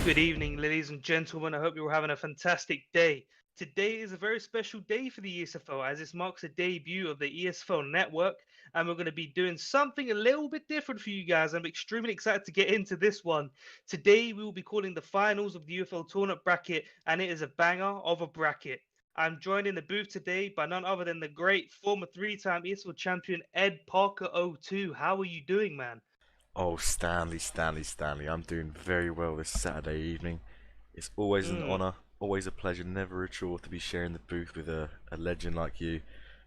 Good evening, ladies and gentlemen. I hope you're all having a fantastic day. Today is a very special day for the ESFL as this marks the debut of the ESFL network, and we're going to be doing something a little bit different for you guys. I'm extremely excited to get into this one. Today, we will be calling the finals of the UFL tournament bracket, and it is a banger of a bracket. I'm joined in the booth today by none other than the great former three-time ESFL champion Ed Parker 02. How are you doing, man? Oh, Stanley. I'm doing very well this Saturday evening. It's always an Mm. honour, always a pleasure, never a chore to be sharing the booth with a legend like you.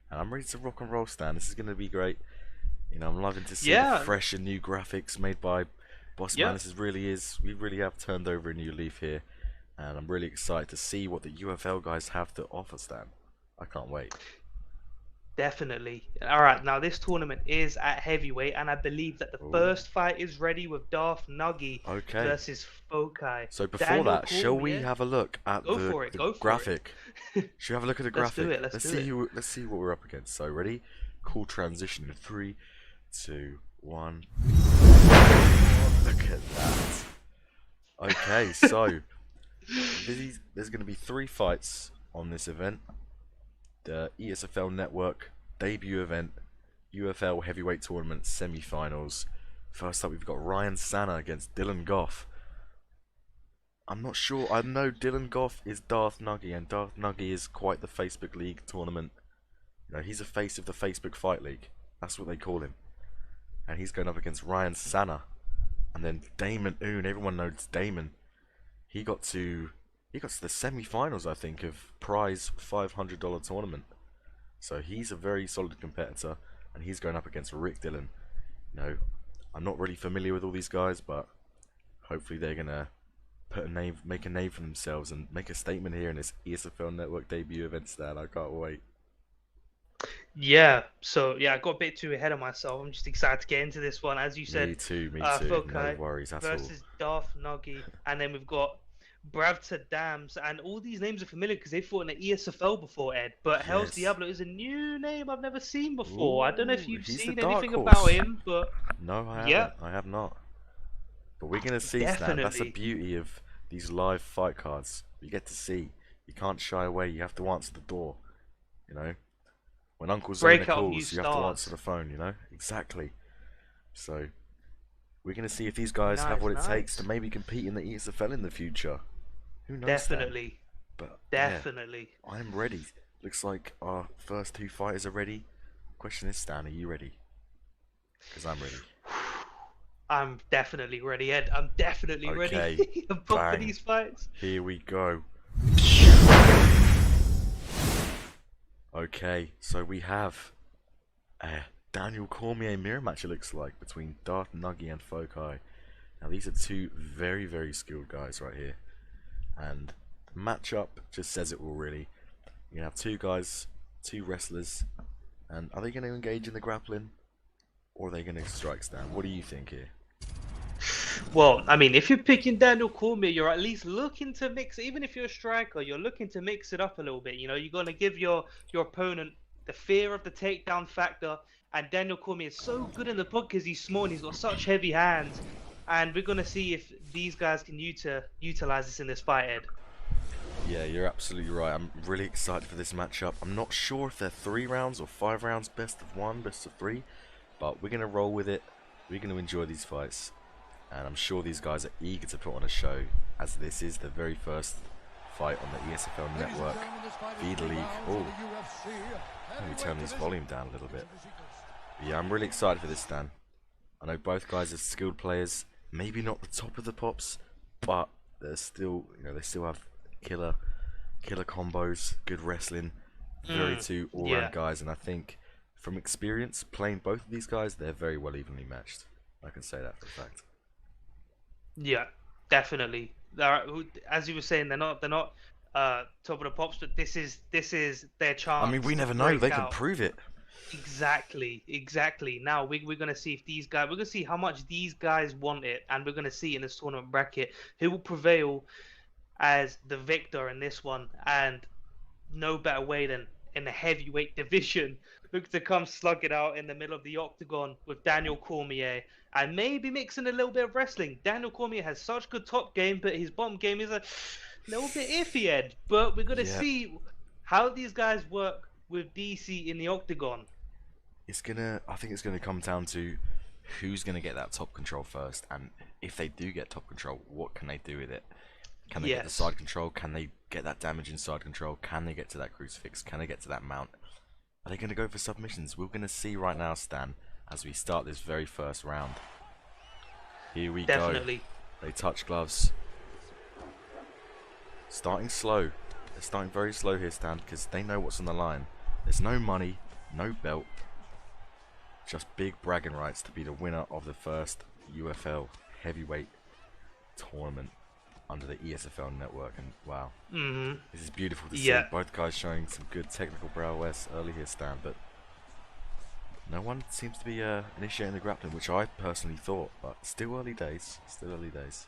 And I'm ready to rock and roll, Stan. This is going to be great. I'm loving to see the Yeah. fresh and new graphics made by Boss Man. Yep. We really have turned over a new leaf here. And I'm really excited to see what the UFL guys have to offer, Stan. I can't wait. Definitely. All right, now this tournament is at heavyweight, and I believe that the Ooh, first fight is ready with Darth Nuggy okay. versus Fokai. So before Daniel that, shall we Cormier, have a look at go for it, the go for it. graphic? Should we have a look at the Let's do graphic? it, let's do it. Let's see what we're up against. So ready? Cool transition in 3, 2, 1. Look at that. Okay, so there's going to be 3 fights on this event. The ESFL Network debut event, UFL Heavyweight Tournament semi-finals. First up, we've got Ryan Sanna against Dylan Goff. I'm not sure. I know Dylan Goff is Darth Nuggy, and Darth Nuggy is quite the Facebook League tournament. He's a face of the Facebook Fight League. That's what they call him. And he's going up against Ryan Sanna. And then Damon Oon, everyone knows Damon. He got to the semi-finals, I think, of prize $500 tournament. So he's a very solid competitor, and he's going up against Rick Dillon. I'm not really familiar with all these guys, but hopefully they're gonna make a name for themselves and make a statement here in this ESFL Network debut event. Stan, I can't wait. Yeah, so yeah, I got a bit too ahead of myself. I'm just excited to get into this one. As you said, Me too. No Fokai worries at all. versus Darth Nuggy, and then we've got Bravta Dams, and all these names are familiar because they fought in the ESFL before, Ed. But Hell's Yes. Diablo is a new name I've never seen before. I don't know if Ooh, you've he's the seen dark anything about horse. him, but No, I yeah, haven't. I have not. But we're gonna see, Stan. That's the definitely. beauty of these live fight cards. You get to see. You can't shy away. You have to answer the door. You know, when Uncle Zona Breakout of new calls, you have to answer stars. the phone. Exactly. So we're gonna see if these guys have Nice, what it takes to nice. maybe compete in the ESFL in the future. Who knows, Stan? Definitely, But yeah, definitely. I'm ready. Looks like our first 2 fighters are ready. Question is, Stan, are you ready? Because I'm ready. I'm definitely ready, Ed. I'm definitely Okay, ready. I'm pumped for bang. these fights. Here we go. Okay, so we have a Daniel Cormier mirror match, it looks like, between Darth Nuggy and Fokai. Now, these are 2 very, very skilled guys right here. And the matchup just says it all, really. You have 2 guys, 2 wrestlers. And are they going to engage in the grappling? Or are they going to strike stand? What do you think here? Well, I mean, if you're picking Daniel Cormier, you're at least looking to mix. Even if you're a striker, you're looking to mix it up a little bit. You're gonna give your opponent the fear of the takedown factor. And Daniel Cormier is so good in the pod because he's small and he's got such heavy hands. And we're gonna see if these guys can utilize this in this fight, Ed. Yeah, you're absolutely right. I'm really excited for this matchup. I'm not sure if they're 3 rounds or 5 rounds, best of 1, best of 3. But we're going to roll with it. We're going to enjoy these fights. And I'm sure these guys are eager to put on a show, as this is the very first fight on the ESFL Network Feeder League. Oh, let me turn this volume down a little bit. But yeah, I'm really excited for this, Stan. I know both guys are skilled players. Maybe not the top of the pops, but they're still, they still have killer combos, good wrestling, very 2 all-round Yeah, guys, and I think from experience playing both of these guys, they're very well evenly matched. I can say that for a fact. yeah, definitely. As you were saying, they're not top of the pops, but this is their I mean, chance we to never know. They break can out. prove it. Exactly, exactly. Now we're gonna see if these guys, we're gonna see how much these guys want it, and we're gonna see in this tournament bracket who will prevail as the victor in this one. And no better way than in the heavyweight division, look to come slug it out in the middle of the octagon with Daniel Cormier and maybe mixing a little bit of wrestling. Daniel Cormier has such good top game, but his bottom game is a little bit iffy, Ed. But we're going to Yeah, see how these guys work with DC in the octagon. I think it's gonna come down to who's gonna get that top control first, and if they do get top control, what can they do with it? Can they get the Yes. side control? Can they get that damage in side control? Can they get to that crucifix? Can they get to that mount? Are they gonna go for submissions? We're gonna see right now, Stan, as we start this very first round. Here we Definitely. go. They touch gloves. Starting slow. They're starting very slow here, Stan, because they know what's on the line. There's no money, no belt, just big bragging rights to be the winner of the first UFL heavyweight tournament under the ESFL network. And wow, this is beautiful to see. Both guys showing some good technical prowess early here, Stan, but no one seems to be initiating the grappling, which I personally thought, but still early days. Still early days.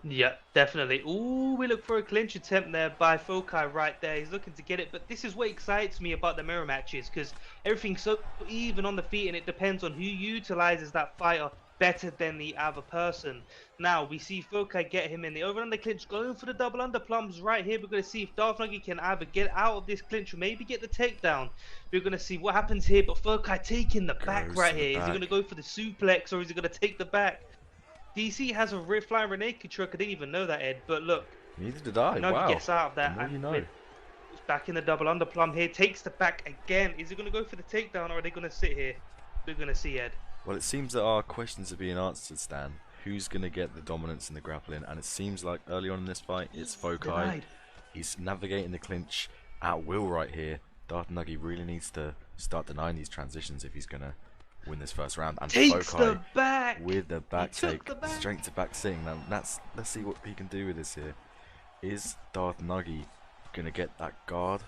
Yeah, definitely. Ooh, we look for a clinch attempt there by Fokai right there. He's looking to get it, but this is what excites me about the mirror matches, because everything's so even on the feet, and it depends on who utilizes that fighter better than the other person. Now, we see Fokai get him in the over-under clinch, going for the double underplums right here. We're going to see if Darth Nugget can either get out of this clinch or maybe get the takedown. We're going to see what happens here, but Fokai taking the back right here. Is he going to go for the suplex, or is he going to take the back? DC has a flying Renegade truck. I didn't even know that, Ed. But look, neither did I. Nugget Wow. gets out of that. The more you know. Back in the double underplum here. Takes the back again. Is he going to go for the takedown, or are they going to sit here? We're going to see, Ed. Well, it seems that our questions are being answered, Stan. Who's going to get the dominance in the grappling? And it seems like early on in this fight, it's Fokai. He's navigating the clinch at will right here. Darth Nugget really needs to start denying these transitions if he's going to win this first round. And Takes Fokai the back with the back take, the back. straight to back sitting. Now let's see what he can do with this here. Is Darth Nugget gonna get that guard?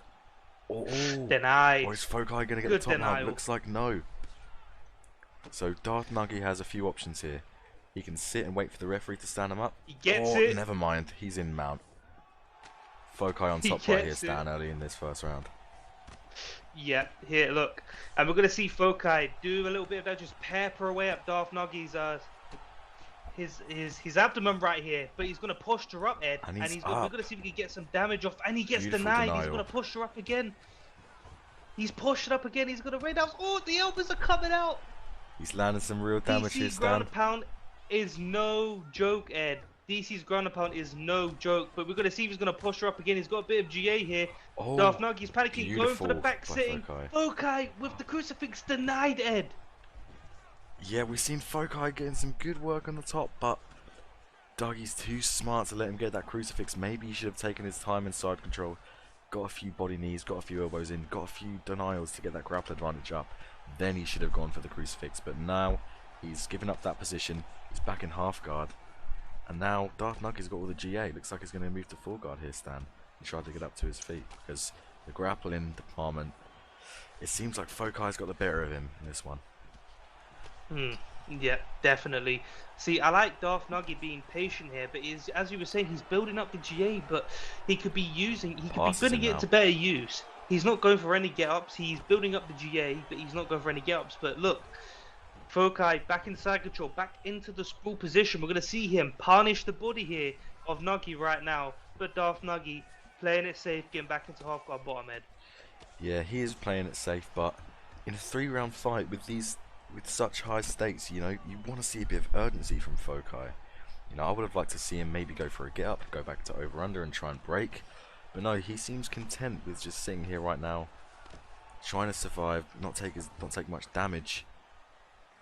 Oh, denied. Or is Fokai gonna get Good the top denial. now? Looks like no. So Darth Nugget has a few options here. He can sit and wait for the referee to stand him up. He gets it. Never mind, he's in mount. Fokai on top right here, Stan, early in this first round. Yeah, here, look. And we're going to see Fokai do a little bit of that, just pepper away at Darth Nugget's his abdomen right here. But he's going to posture up, Ed. And we're going to see if we can get some damage off. And he gets Beautiful denied. denial. He's going to posture up again. He's pushed up again. He's going to rain out. Oh, the elbows are coming out. He's landing some real damage here, DC's Stan. ground and pound is no joke, Ed. DC's ground and pound is no joke, but we're going to see if he's going to push her up again. He's got a bit of GA here. Oh, Darth Nugget's panicking, going for the back by sitting. Fokai. Fokai with the crucifix denied, Ed. Yeah, we've seen Fokai getting some good work on the top, but Dougie's too smart to let him get that crucifix. Maybe he should have taken his time in side control, got a few body knees, got a few elbows in, got a few denials to get that grapple advantage up. Then he should have gone for the crucifix, but now he's given up that position. He's back in half guard. And now Darth Nugget's got all the GA. Looks like he's going to move to full guard here, Stan, and try to get up to his feet, because the grappling department, it seems like Fokai's got the better of him in this one. Yeah, definitely. See, I like Darth Nugget being patient here, but as you were saying, he's building up the GA, but he could be putting it to better use. He's not going for any get-ups. He's building up the GA, but he's not going for any get-ups. But look, Fokai back in side control, back into the sprawl position. We're going to see him punish the body here of Nugget right now. But Darth Nugget playing it safe, getting back into half guard bottom head. Yeah, he is playing it safe, but in a 3-round fight with such high stakes, you know, you want to see a bit of urgency from Fokai. You know, I would have liked to see him maybe go for a get up, go back to over under and try and break. But no, he seems content with just sitting here right now, trying to survive, not take much damage.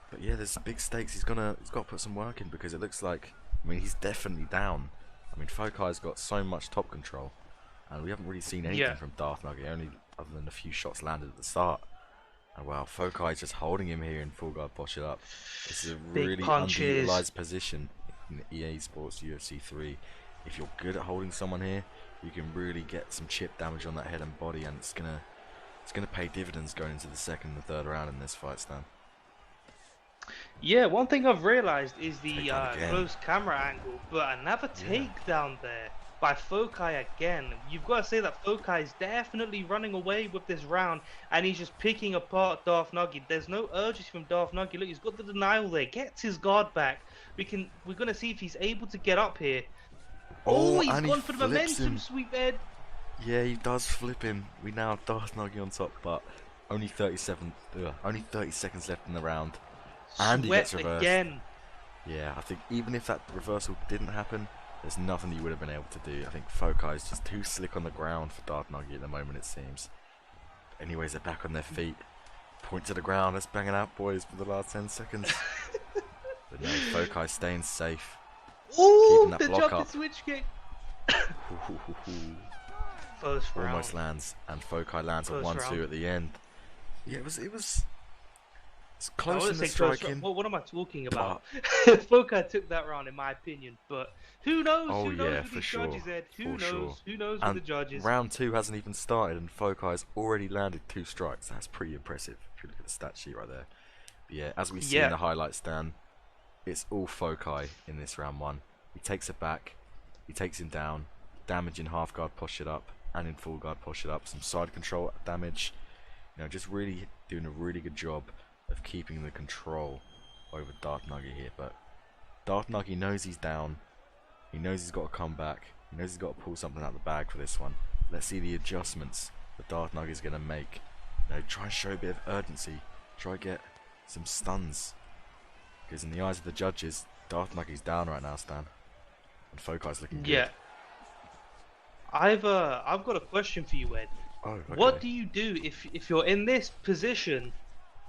But yeah, there's big stakes. He's got to put some work in, because it looks like, I mean, he's definitely down. I mean, Fokai's got so much top control, and we haven't really seen anything from Darth Nugget, only other than a few shots landed at the start. And wow, Fokai's just holding him here in full guard posture up. This is a really underutilized position in EA Sports UFC3. If you're good at holding someone here, you can really get some chip damage on that head and body, and it's gonna pay dividends going into the second and the third round in this fight, Stan. Yeah, one thing I've realised is the close camera angle, but another takedown there. by Fokai again. You've got to say that Fokai is definitely running away with this round, and he's just picking apart Darth Nugget. There's no urgency from Darth Nugget. Look, he's got the denial there, gets his guard back. We're gonna see if he's able to get up here. Oh, Oh, he's and he gone for the flips momentum him. sweep, Ed. Yeah, he does flip him. We now have Darth Nugget on top, but only 30 seconds left in the round, and he gets Swept reversed. again. Yeah, I think even if that reversal didn't happen, there's nothing he would have been able to do. I think Fokai is just too slick on the ground for Darth Nugget at the moment, it seems. Anyways, they're back on their feet. Point to the ground. Let's bang it out, boys, for the last 10 seconds. But no, Fokai staying safe. Oh, Keeping that the block jumping up. switch kick. First round. Almost lands, and Fokai lands a First 1-2 round. at the end. Yeah, it's I close want in to the say close. striking. What am I talking about? Fokai took that round, in my opinion. But who knows? Oh, who knows yeah, with for these sure. judges, Ed? Who For knows? sure. Who knows with And the judges? round 2 hasn't even started, and Fokai's already landed 2 strikes. That's pretty impressive if you look at the stat sheet right there. But yeah, as we see in the highlights, Dan, it's all Fokai in this round 1. He takes it back, he takes him down, damage in half guard, push it up, and in full guard, push it up. Some side control damage. You know, just really doing a really good job of keeping the control over Darth Nugget here. But Darth Nugget knows he's down. He knows he's got to come back. He knows he's got to pull something out of the bag for this one. Let's see the adjustments that Darth Nugget is going to make. You know, try and show a bit of urgency. Try and get some stuns. Because in the eyes of the judges, Darth Nugget's down right now, Stan. And Fokai's looking good. Yeah. I've got a question for you, Ed. Oh, okay. What do you do if you're in this position?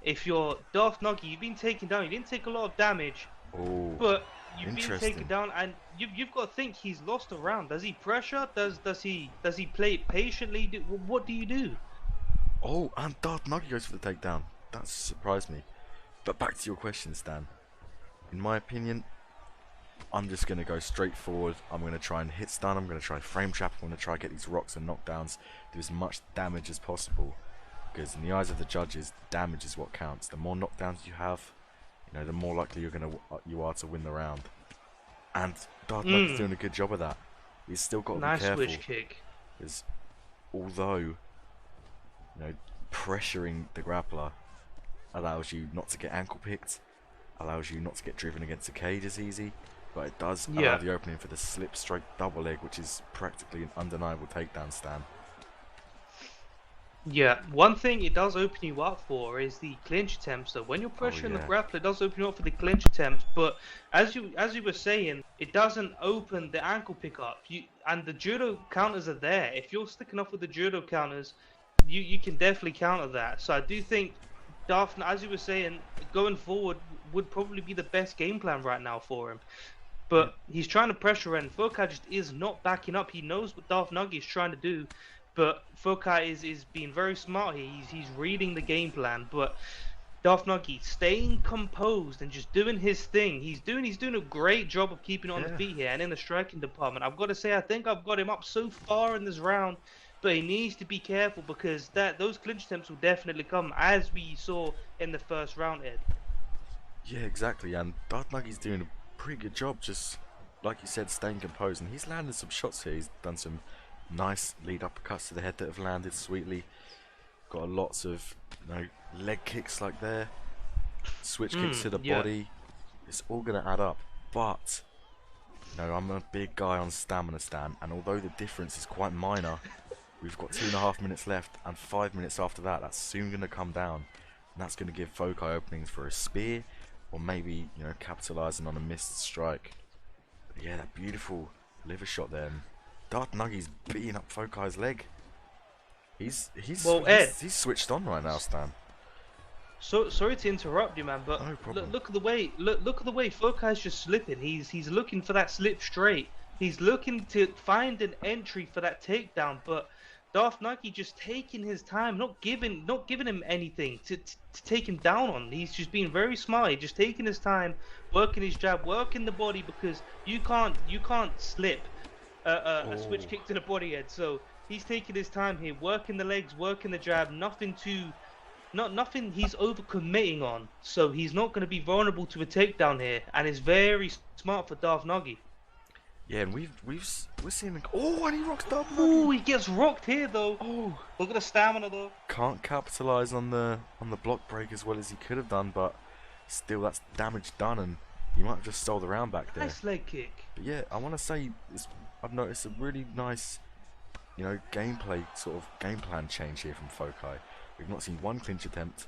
If you're Darth Nugget, you've been taken down. You didn't take a lot of damage, Oh, but you've been interesting. taken down, and you've got to think he's lost a round. Does he pressure? Does he play it patiently? What do you do? Oh, and Darth Nugget goes for the takedown. That surprised me. But back to your question, Stan. In my opinion, I'm just going to go straight forward. I'm going to try and hit stun. I'm going to try and frame trap. I'm going to try and get these rocks and knockdowns. Do as much damage as possible. Because in the eyes of the judges, damage is what counts. The more knockdowns you have, you know, the more likely you are to win the round. And Darth Nugget's doing a good job of that. He's still got to Nice be careful. switch kick. Because although, you know, pressuring the grappler allows you not to get ankle picked, allows you not to get driven against the cage as easy, but it does allow the opening for the slip strike double leg, which is practically an undeniable takedown, Stan. Yeah, one thing it does open you up for is the clinch attempts. So when you're pressuring the yeah. grappler, it does open you up for the clinch attempts. But as you were saying, it doesn't open the ankle pickup. And the judo counters are there. If you're sticking up with the judo counters, you can definitely counter that. So I do think Darth, as you were saying, going forward would probably be the best game plan right now for him. But he's trying to pressure, and Fokai just is not backing up. He knows what Darth Nugget is trying to do. But Fokai is being very smart here. He's reading the game plan. But Darth Nugget staying composed and just doing his thing. He's doing a great job of keeping on the feet here and in the striking department. I've got to say, I think I've got him up so far in this round, but he needs to be careful because those clinch attempts will definitely come, as we saw in the first round, Ed. Yeah, exactly. And Darth Nugget's doing a pretty good job, just like you said, staying composed. And he's landed some shots here. He's done some nice lead uppercuts to the head that have landed sweetly. Got lots of, you know, leg kicks like there, switch kicks to the body. It's all going to add up. But, you know, I'm a big guy on stamina, Stan, and although the difference is quite minor, we've got 2.5 minutes left, and 5 minutes after that, that's soon going to come down. And that's going to give Fokai openings for a spear, or maybe, you know, capitalising on a missed strike. But yeah, that beautiful liver shot there. And Darth Nugget's beating up Fokai's leg. He's switched on right now, Stan. So sorry to interrupt you, man, but No problem. look at the way Fokai's just slipping. He's looking for that slip straight. He's looking to find an entry for that takedown, but Darth Nugget just taking his time, not giving him anything to take him down on. He's just being very smart. He's just taking his time, working his jab, working the body, because you can't slip a switch kick to the body, Ed. So he's taking his time here, working the legs, working the jab. Nothing he's overcommitting on. So he's not going to be vulnerable to a takedown here, and it's very smart for Darth Nugget. Yeah, and we're seeing. Oh, and he rocks Darth Ooh, Nugget. he gets rocked here though. Oh, Look at the stamina though. can't capitalize on the block break as well as he could have done, but still, that's damage done, and he might have just stole the round back there. Nice leg kick. But yeah, I want to say I've noticed a really nice, gameplay sort of game plan change here from Fokai. We've not seen one clinch attempt.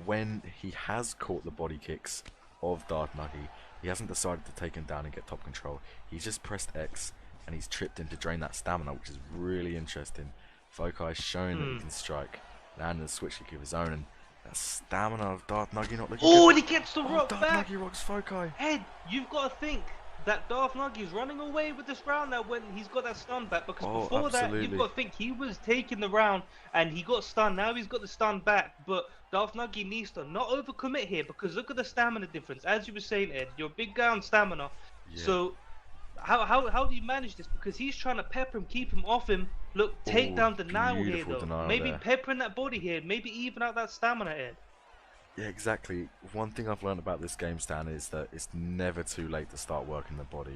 When he has caught the body kicks of Darth Nugget, he hasn't decided to take him down and get top control. He's just pressed X and he's tripped in to drain that stamina, which is really interesting. Fokai showing that he can strike, landing a switch kick of his own, and that stamina of Darth Nugget not looking good. Oh, and he gets the rock Darth back. Nugget rocks Fokai. Ed, you've got to think that Darth Nugget is running away with this round now when he's got that stun back, because before that, you've got to think he was taking the round and he got stunned. Now he's got the stun back, but Darth Nugget needs to not overcommit here, because look at the stamina difference. As you were saying, Ed, you're a big guy on stamina. Yeah. So how do you manage this? Because he's trying to pepper him, keep him off him. Look, take down denial here though. Maybe peppering that body here, maybe even out that stamina, Ed. Yeah, exactly. One thing I've learned about this game, Stan, is that it's never too late to start working the body,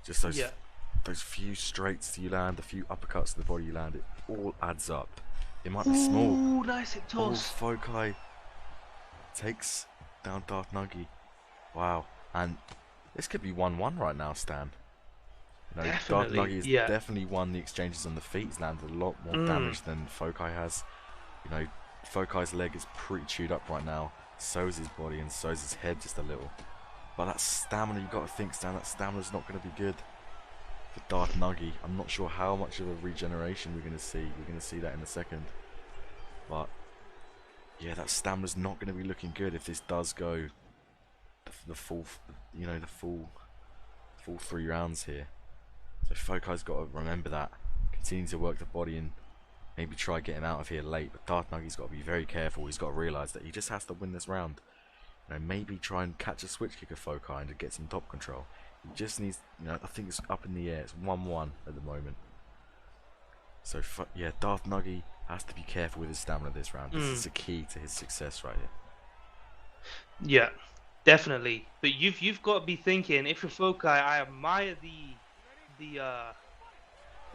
Just those few straights you land, a few uppercuts to the body you land, it all adds up. It might be small. Ooh, nice hit toss. Fokai takes down Darth Nugget. Wow. And this could be 1-1 right now, Stan. Darth Nugget has definitely won the exchanges on the feet. He's landed a lot more damage than Fokai has. Fokai's leg is pretty chewed up right now. So is his body, and so is his head just a little. But that stamina, you've got to think, Stan, that stamina's not going to be good for Darth Nugget. I'm not sure how much of a regeneration we're going to see. We're going to see that in a second. But yeah, that stamina's not going to be looking good if this does go the full 3 rounds here. So Fokai's got to remember that. Continue to work the body and maybe try get him out of here late, but Darth Nugget's got to be very careful. He's got to realise that he just has to win this round. Maybe try and catch a switch kick of Fokai and to get some top control. He just needs, I think it's up in the air. It's 1-1 at the moment. So yeah, Darth Nugget has to be careful with his stamina this round. This is the key to his success right here. Yeah, definitely. But you've got to be thinking, if you're Fokai, I admire the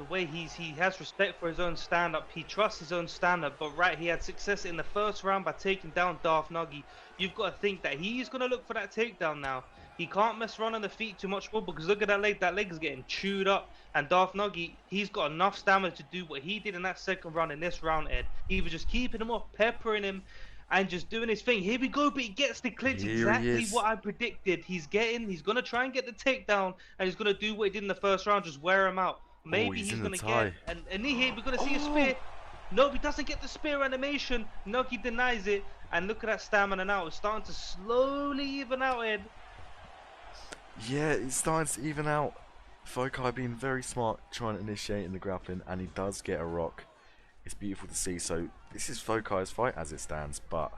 way he has respect for his own stand-up. He trusts his own stand-up, but he had success in the first round by taking down Darth Nugget. You've got to think that he's going to look for that takedown now. He can't mess around on the feet too much more, because look at that leg. That leg is getting chewed up, and Darth Nugget, he's got enough stamina to do what he did in that second round in this round, Ed. He was just keeping him off, peppering him, and just doing his thing. Here we go, but he gets the clinch. Exactly what I predicted. He's going to try and get the takedown, and he's going to do what he did in the first round, just wear him out. Maybe he's going to get, and here we're going to see a spear. No, he doesn't get the spear animation. Nugget denies it, and look at that stamina now. It's starting to slowly even out, Ed. Yeah, it's starting to even out. Fokai being very smart, trying to initiate in the grappling, and he does get a rock. It's beautiful to see. So this is Fokai's fight as it stands, but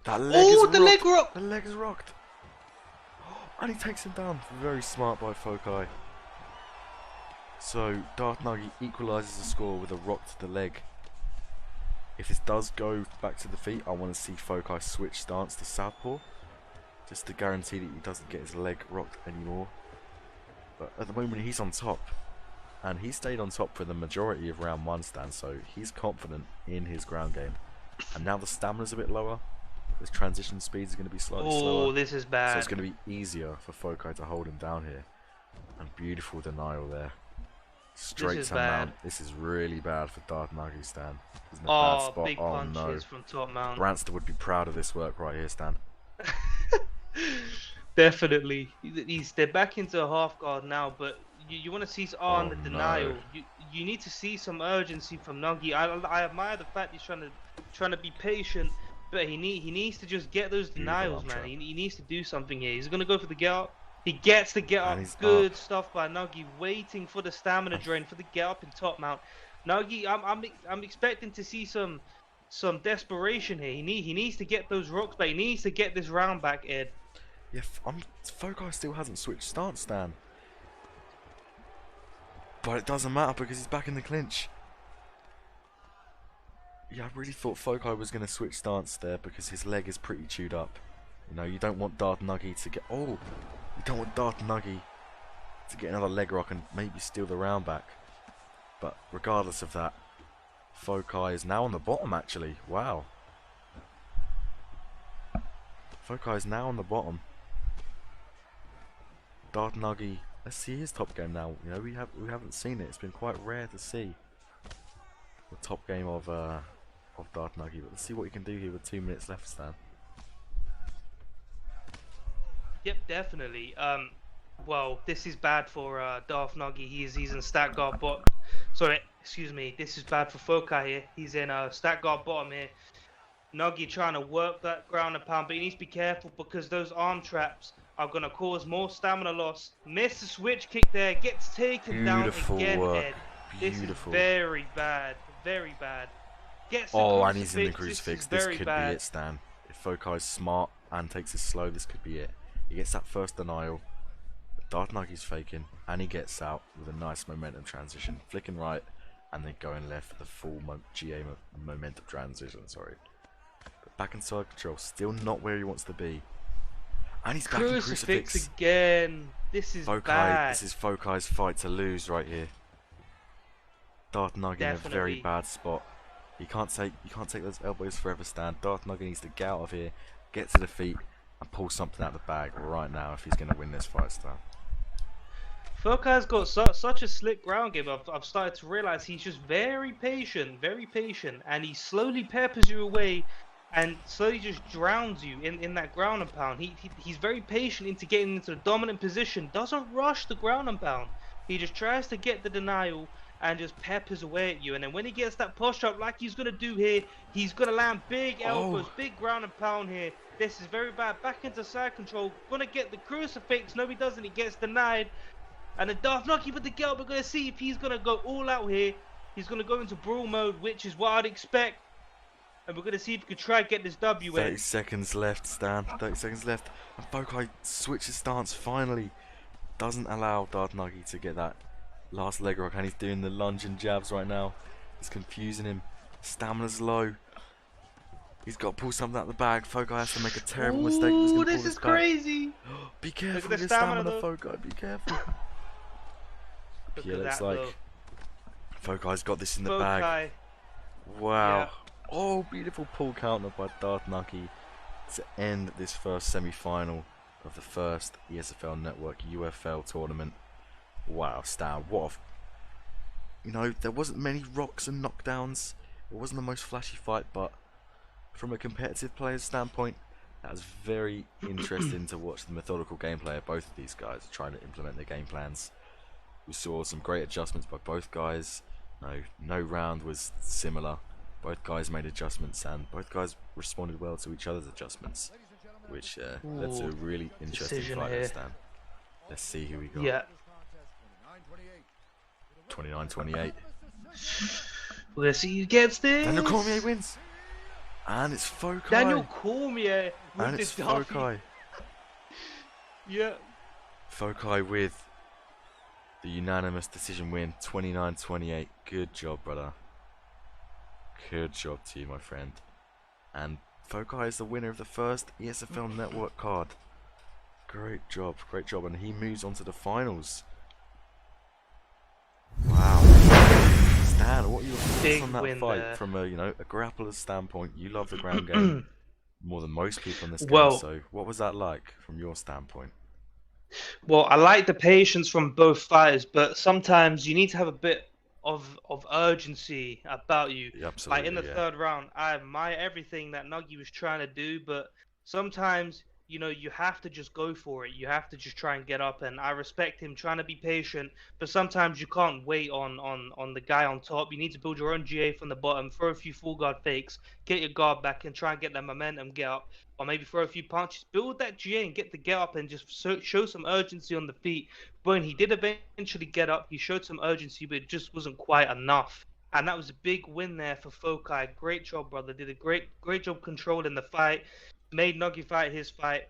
that leg is rocked. Leg rock. The leg is rocked, and he takes him down. Very smart by Fokai. So Darth Nugget equalises the score with a rock to the leg. If this does go back to the feet, I want to see Fokai switch stance to southpaw, just to guarantee that he doesn't get his leg rocked anymore. But at the moment he's on top, and he stayed on top for the majority of round 1, Stan, so he's confident in his ground game. And now the stamina's a bit lower, his transition speed is going to be slightly slower. Oh, this is bad. So it's going to be easier for Fokai to hold him down here. And beautiful denial there. Straight to mount. This is really bad for Darth Nugget, Stan. He's in a bad spot. Big punches from top mount. Branster would be proud of this work right here, Stan. Definitely. They're back into a half guard now, but you want to see the denial. No. You need to see some urgency from Nugget. I admire the fact he's trying to be patient, but he needs to just get those denials, man. He needs to do something here. He's gonna go for the get up. He gets the get up. Good stuff by Nugget, waiting for the stamina drain for the get up in top mount. Nugget, I'm expecting to see some desperation here. He needs to get those rocks back. He needs to get this round back, Ed. Yeah, Fokai still hasn't switched stance, Stan. But it doesn't matter because he's back in the clinch. Yeah, I really thought Fokai was going to switch stance there because his leg is pretty chewed up. You don't want Darth Nugget to get... Oh! You don't want Darth Nugget to get another leg rock and maybe steal the round back. But regardless of that, Fokai is now on the bottom actually. Wow. Fokai is now on the bottom. Dartnuggy, let's see his top game now. You know, we haven't seen it. It's been quite rare to see the top game of Dartnuggy. But let's see what he can do here with 2 minutes left, Stan. Yep, definitely. Well, this is bad for Dartnuggy. He's in stat guard bot. Sorry, excuse me. This is bad for Fokai here. He's in stat guard bottom here. Nuggy trying to work that ground and pound, but he needs to be careful because those arm traps are going to cause more stamina loss. Miss the switch kick there, gets taken down again, work. Ed. Beautiful. This is very bad, very bad. Gets the and he's in the crucifix. crucifix. This could be it, Stan. If Fokai's smart and takes it slow, this could be it. He gets that first denial, but Dartnuggy's faking, and he gets out with a nice momentum transition, flicking right, and then going left for the full GA momentum transition, sorry. But back inside control, still not where he wants to be. And he's back in crucifix again. This is bad. This is Fokai's fight to lose right here. Dartnuggy in a very bad spot. You can't take those elbows forever, Stan. Dartnuggy needs to get out of here, get to the feet, and pull something out of the bag right now if he's going to win this fight, Stan. Fokai's got such a slick ground game. I've started to realize he's just very patient, and he slowly peppers you away and slowly just drowns you in that ground and pound. He's very patient into getting into the dominant position, doesn't rush the ground and pound. He just tries to get the denial and just peppers away at you. And then when he gets that push up like he's going to do here, he's going to land big elbows, big ground and pound here. This is very bad. Back into side control. Going to get the crucifix. No, he doesn't. He gets denied. And then Dartnuggy with the get up. We're going to see if he's going to go all out here. He's going to go into brawl mode, which is what I'd expect. And we're going to see if he can try and get this W in. 30 seconds left, Stan. 30 seconds left. And Fokai switches stance finally. Doesn't allow Dartnuggy to get that last leg rock. And he's doing the lunge and jabs right now. It's confusing him. Stamina's low. He's got to pull something out of the bag. Fokai has to make a terrible mistake. Ooh, this is crazy. Be careful with your stamina, Fokai. Be careful. Yeah, looks like Fokai's got this in the bag. Wow. Yeah. Oh, beautiful pull counter by Dartnuggy to end this first semi-final of the first ESFL Network UFL tournament. Wow, Stan, what a... You know, there wasn't many rocks and knockdowns. It wasn't the most flashy fight, but from a competitive player's standpoint, that was very interesting to watch the methodical gameplay of both of these guys trying to implement their game plans. We saw some great adjustments by both guys. No round was similar. Both guys made adjustments and both guys responded well to each other's adjustments, which led to a really interesting fight, Stan. Let's see who we got. Yeah. 29-28. Let's see who gets this. Daniel Cormier wins. And it's Fokai. Daniel Cormier with and it's Fokai. Yeah. Fokai with the unanimous decision win, 29-28. Good job, brother. Good job to you, my friend. And Fokai is the winner of the first ESFL Network card. Great job, and he moves on to the finals. Wow. Stan, what are your thoughts on that fight there? From a a grappler's standpoint? You love the ground game more than most people in this game. So what was that like from your standpoint? Well, I like the patience from both fighters, but sometimes you need to have a bit of urgency about you. Yeah, absolutely, like in the third round, I admire everything that Nuggy was trying to do, but sometimes you have to just go for it. You have to just try and get up, and I respect him trying to be patient, but sometimes you can't wait on the guy on top. You need to build your own GA from the bottom, throw a few full guard fakes, get your guard back and try and get that momentum, get up, or maybe throw a few punches, build that GA and get the get up and just show some urgency on the feet. When he did eventually get up, he showed some urgency, but it just wasn't quite enough. And that was a big win there for Fokai. Great job, brother. Did a great job controlling the fight. Made Nuggy fight his fight.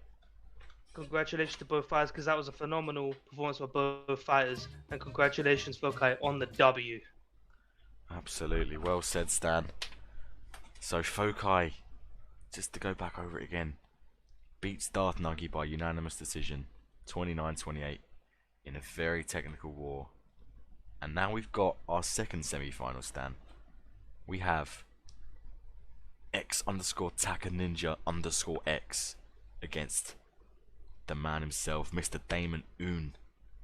Congratulations to both fighters, because that was a phenomenal performance by both fighters. And congratulations, Fokai, on the W. Absolutely. Well said, Stan. So Fokai, just to go back over it again, beats Dartnuggy by unanimous decision, 29-28. in a very technical war. And now we've got our second semi-final, Stan. We have X_Taka_Ninja_X against the man himself, Mr. Damon Un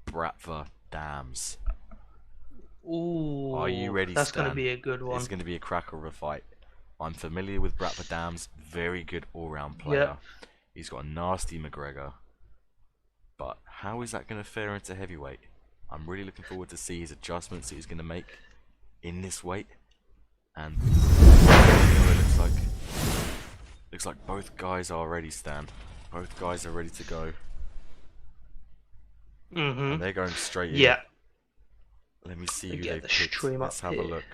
Bratva Dams. Ooh, Are you ready, that's Stan? gonna be a good one. It's going to be a cracker of a fight. I'm familiar with Bratva Dams, very good all-round player. Yep. He's got a nasty McGregor. But how is that going to fare into heavyweight? I'm really looking forward to see his adjustments that he's going to make in this weight. And it looks like both guys are ready, Stan. Both guys are ready to go. And they're going straight in. Yeah. Let me see who Get they've the picked. stream Let's up have a here. look.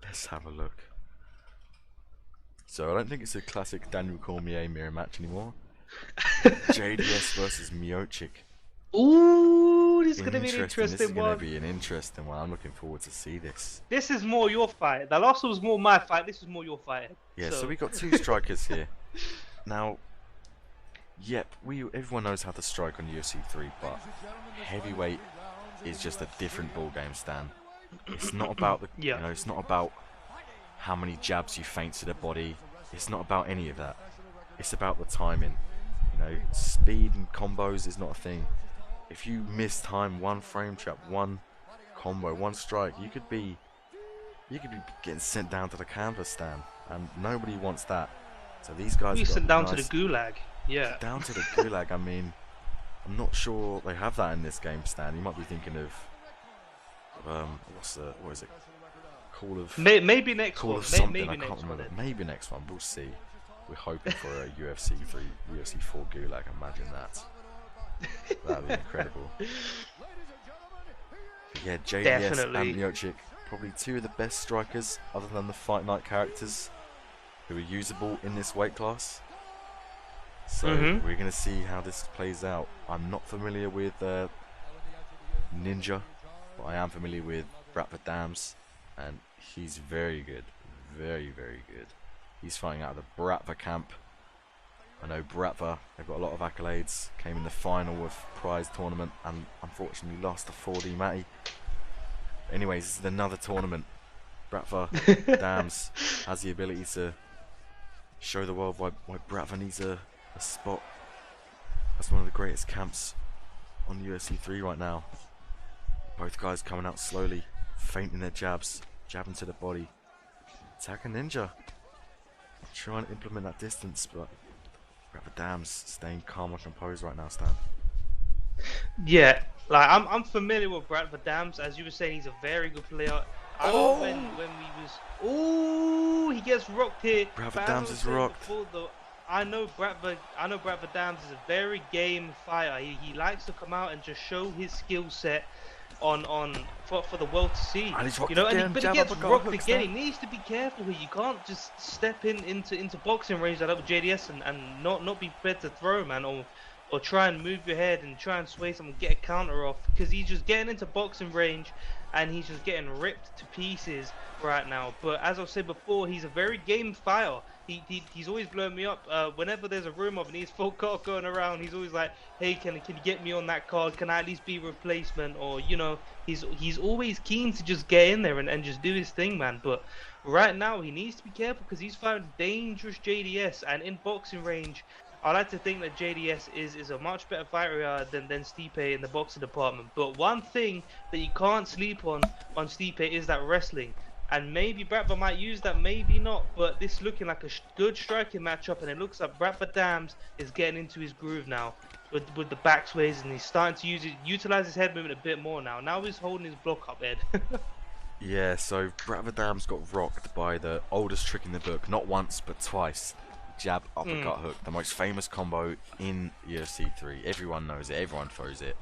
Let's have a look. So I don't think it's a classic Daniel Cormier mirror match anymore. JDS versus Miocic. Ooh, this is gonna be an interesting This is one. gonna be an interesting one. I'm looking forward to see this. This is more your fight. The last one was more my fight. This is more your fight. Yeah, so we got two strikers here. Now, yep, everyone knows how to strike on UFC3, but heavyweight is just a different ball game, Stan. It's not about the, Yeah. you know, it's not about how many jabs you feint to the body. It's not about any of that. It's about the timing. You know, speed and combos is not a thing. If you miss time, one frame trap, one combo, one strike, you could be getting sent down to the canvas, Stan, and nobody wants that. So these guys You got sent down nice, to the gulag. Yeah. down to the gulag. I mean, I'm not sure they have that in this game, Stan. You might be thinking of what is it? Call of Maybe next Call one. of something. Maybe I can't next remember. one. Maybe next one. We'll see. We're hoping for a UFC3, UFC4 gulag. Imagine that. That'd be incredible. Yeah, JDS Definitely. and Miocic, probably two of the best strikers, other than the Fight Night characters, who are usable in this weight class. So we're going to see how this plays out. I'm not familiar with Ninja, but I am familiar with Bratva Dams, and he's very good. Very, very good. He's fighting out of the Bratva camp. I know Bratva, they've got a lot of accolades, came in the final of prize tournament and unfortunately lost to 4D Matty. Anyways, this is another tournament. Bratva Dams has the ability to show the world why Bratva needs a spot as one of the greatest camps on UFC3 right now. Both guys coming out slowly, feinting their jabs, jabbing to the body. Taka Ninja trying to implement that distance, but Bratva Dams staying calm and composed right now, Stan. Yeah, like I'm familiar with Bratva Dams. As you were saying, he's a very good player. I remember when we was. Ooh, he gets rocked here. Bratva Dams is rocked. I know Bratva Dams is a very game fighter. He likes to come out and just show his skill set for the world to see. And he's rocked you know, again. but he gets rocked again. He needs to be careful here. You can't just step into boxing range like that with JDS and not be prepared to throw, man, or try and move your head and try and sway someone, get a counter off, because he's just getting into boxing range and he's just getting ripped to pieces right now. But as I've said before, he's a very game fighter. He's always blowing me up. Whenever there's a rumor of an ESFL card going around, he's always like, hey, can you get me on that card? Can I at least be a replacement? Or, you know, he's always keen to just get in there and just do his thing, man. But right now, he needs to be careful because he's fighting dangerous JDS. And in boxing range, I like to think that JDS is a much better fighter than Stipe in the boxing department. But one thing that you can't sleep on Stipe is that wrestling. And maybe Bratva might use that, maybe not. But this looking like a good striking matchup, and it looks like Bratva Dams is getting into his groove now with the back sways, and he's starting to utilize his head movement a bit more now. Now he's holding his block up, Ed. Yeah, so Bratva Dams got rocked by the oldest trick in the book, not once but twice. Jab, uppercut, hook, the most famous combo in UFC3. Everyone knows it, everyone throws it.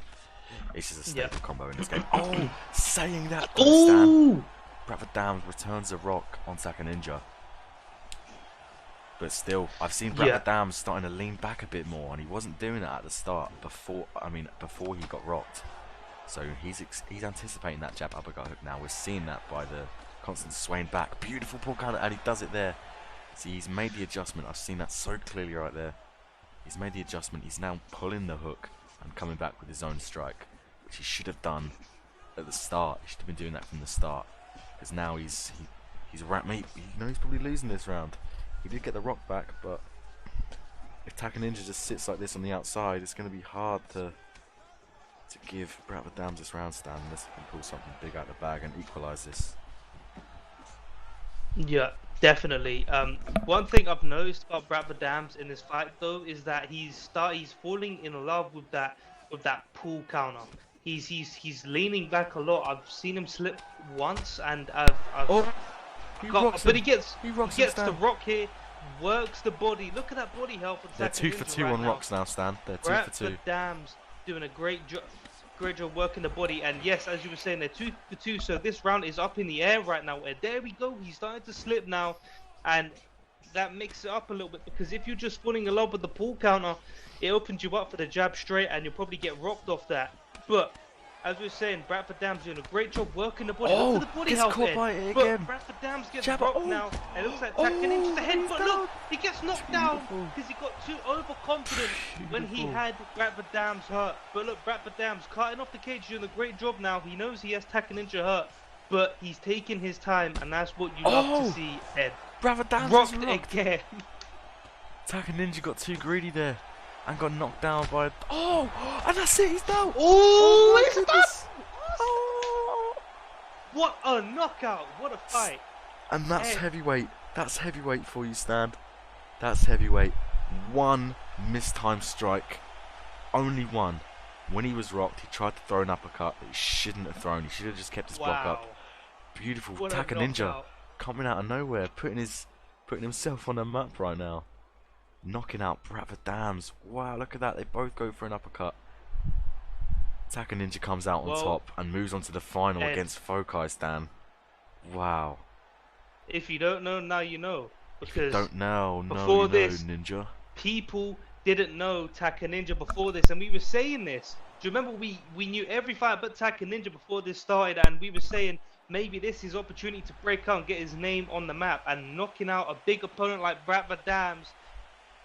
It's just a staple combo in this game. Oh, saying that, Stan, Bratva Dams returns a rock on Taka Ninja. But still, I've seen Bratva Dams starting to lean back a bit more, and he wasn't doing that at the start before he got rocked. So he's anticipating that jab, uppercut, hook now. We're seeing that by the constant swaying back. Beautiful pull counter, and he does it there. See, he's made the adjustment. I've seen that so clearly right there. He's made the adjustment. He's now pulling the hook and coming back with his own strike. which he should have done at the start. He should have been doing that from the start, because now he's a rat meat. He's probably losing this round. He did get the rock back, but if Taka Ninja just sits like this on the outside, it's going to be hard to give Bradford Dams this round, Stan, unless he can pull something big out of the bag and equalise this. Yeah, definitely. One thing I've noticed about Bradford Dams in this fight though is that he's falling in love with that pull counter. He's leaning back a lot. I've seen him slip once, and but he gets the rock here, works the body. Look at that body health. They're 2 for 2 on rocks now, Stan. They're 2 for 2. Bradford Dams doing a great job working the body, and yes, as you were saying, they're 2 for 2, so this round is up in the air right now. And there we go, he's starting to slip now, and that makes it up a little bit, because if you're just falling in love with the pull counter, it opens you up for the jab straight, and you'll probably get rocked off that. But as we were saying, Bradford Dams doing a great job working the body. Look at the body health there. But Bradford Dams gets rocked now, and it looks like Taka Ninja's the headbutt. Look, he gets knocked down because he got too overconfident when he had Bradford Dams hurt. But look, Bradford Dams cutting off the cage, doing a great job now. He knows he has Taka Ninja hurt, but he's taking his time, and that's what you love to see, Ed. Bradford Dams rocked again. Taka Ninja got too greedy there and got knocked down by... and that's it, he's down! It's done! Oh. What a knockout! What a fight! And that's heavyweight. That's heavyweight for you, Stan. That's heavyweight. One mistimed strike. Only one. When he was rocked, he tried to throw an uppercut that he shouldn't have thrown. He should have just kept his block up. Beautiful Taka Ninja coming out of nowhere, putting himself on the map right now. Knocking out Bradford Dams. Wow, look at that. They both go for an uppercut. Taka Ninja comes out on top and moves on to the final against Fokai, Stan. Wow. If you don't know, now you know. Because if you don't know, before this, Ninja. People didn't know Taka Ninja before this, and we were saying this. Do you remember we knew every fight but Taka Ninja before this started, and we were saying maybe this is his opportunity to break out and get his name on the map, and knocking out a big opponent like Bradford Dams.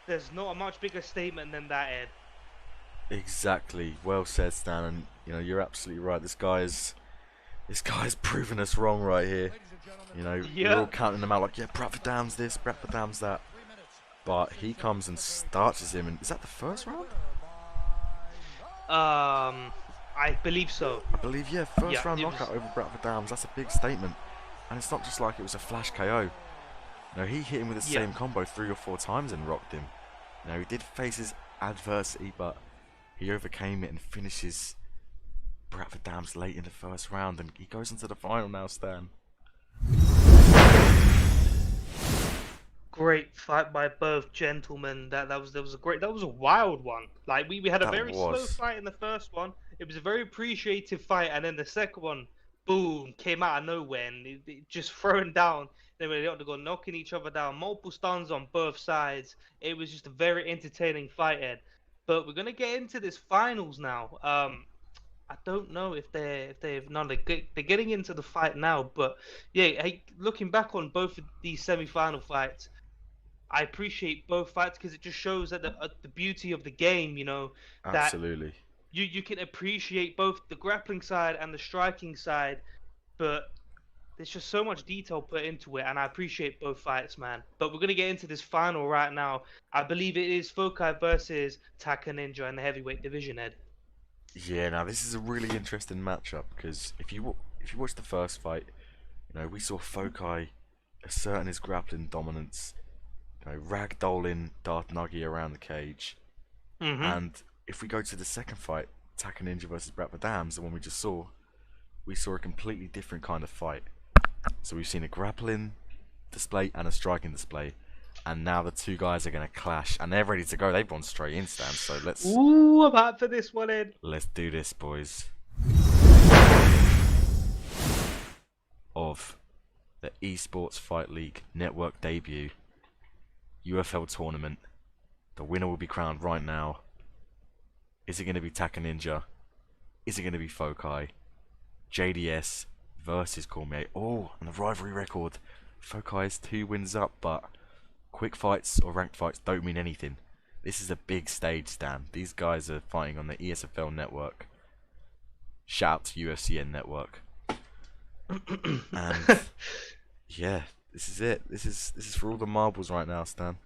There's not a much bigger statement than that, Ed. Exactly. Well said, Stan. And you're absolutely right. This guy's proven us wrong right here. We're all counting them out like, yeah, Bradford Dams this, Bradford Dams that. But he comes and starches him. And is that the first round? I believe so. I believe, yeah, first round knockout over Bradford Dams. That's a big statement. And it's not just like it was a flash KO. He hit him with the same combo 3 or 4 times and rocked him. He did face his adversity, but he overcame it and finishes Bradford Dams late in the first round, and he goes into the final now, Stan. Great fight by both gentlemen. That was a wild one. Like we had a very slow fight in the first one. It was a very appreciative fight, and then the second one, boom, came out of nowhere and it just thrown down. They were able to go knocking each other down, multiple stuns on both sides. It was just a very entertaining fight, Ed. But we're gonna get into this finals now. I don't know if they're getting into the fight now, but yeah, hey, looking back on both of these semi-final fights, I appreciate both fights because it just shows that the beauty of the game, Absolutely. That you can appreciate both the grappling side and the striking side, but there's just so much detail put into it, and I appreciate both fights, man. But we're going to get into this final right now. I believe it is Fokai versus Taka Ninja in the heavyweight division, Ed. Yeah, now this is a really interesting matchup, because if you watch the first fight, we saw Fokai asserting his grappling dominance, ragdolling Darth Nugget around the cage. And if we go to the second fight, Taka Ninja versus Bradford Dams, the one we just saw, we saw a completely different kind of fight. So we've seen a grappling display and a striking display, and now the two guys are going to clash, and they're ready to go. They've gone straight in, Stan. So let's. Ooh, I'm out for this one, Ed. Let's do this, boys. Of the Esports Fight League Network debut UFL tournament, the winner will be crowned right now. Is it going to be Taka Ninja? Is it going to be Fokai? JDS versus Cormier. Oh, and the rivalry record. Fokai is 2 wins up, but quick fights or ranked fights don't mean anything. This is a big stage, Stan. These guys are fighting on the ESFL network. Shout out to UFCN Network. And yeah, this is it. This is for all the marbles right now, Stan.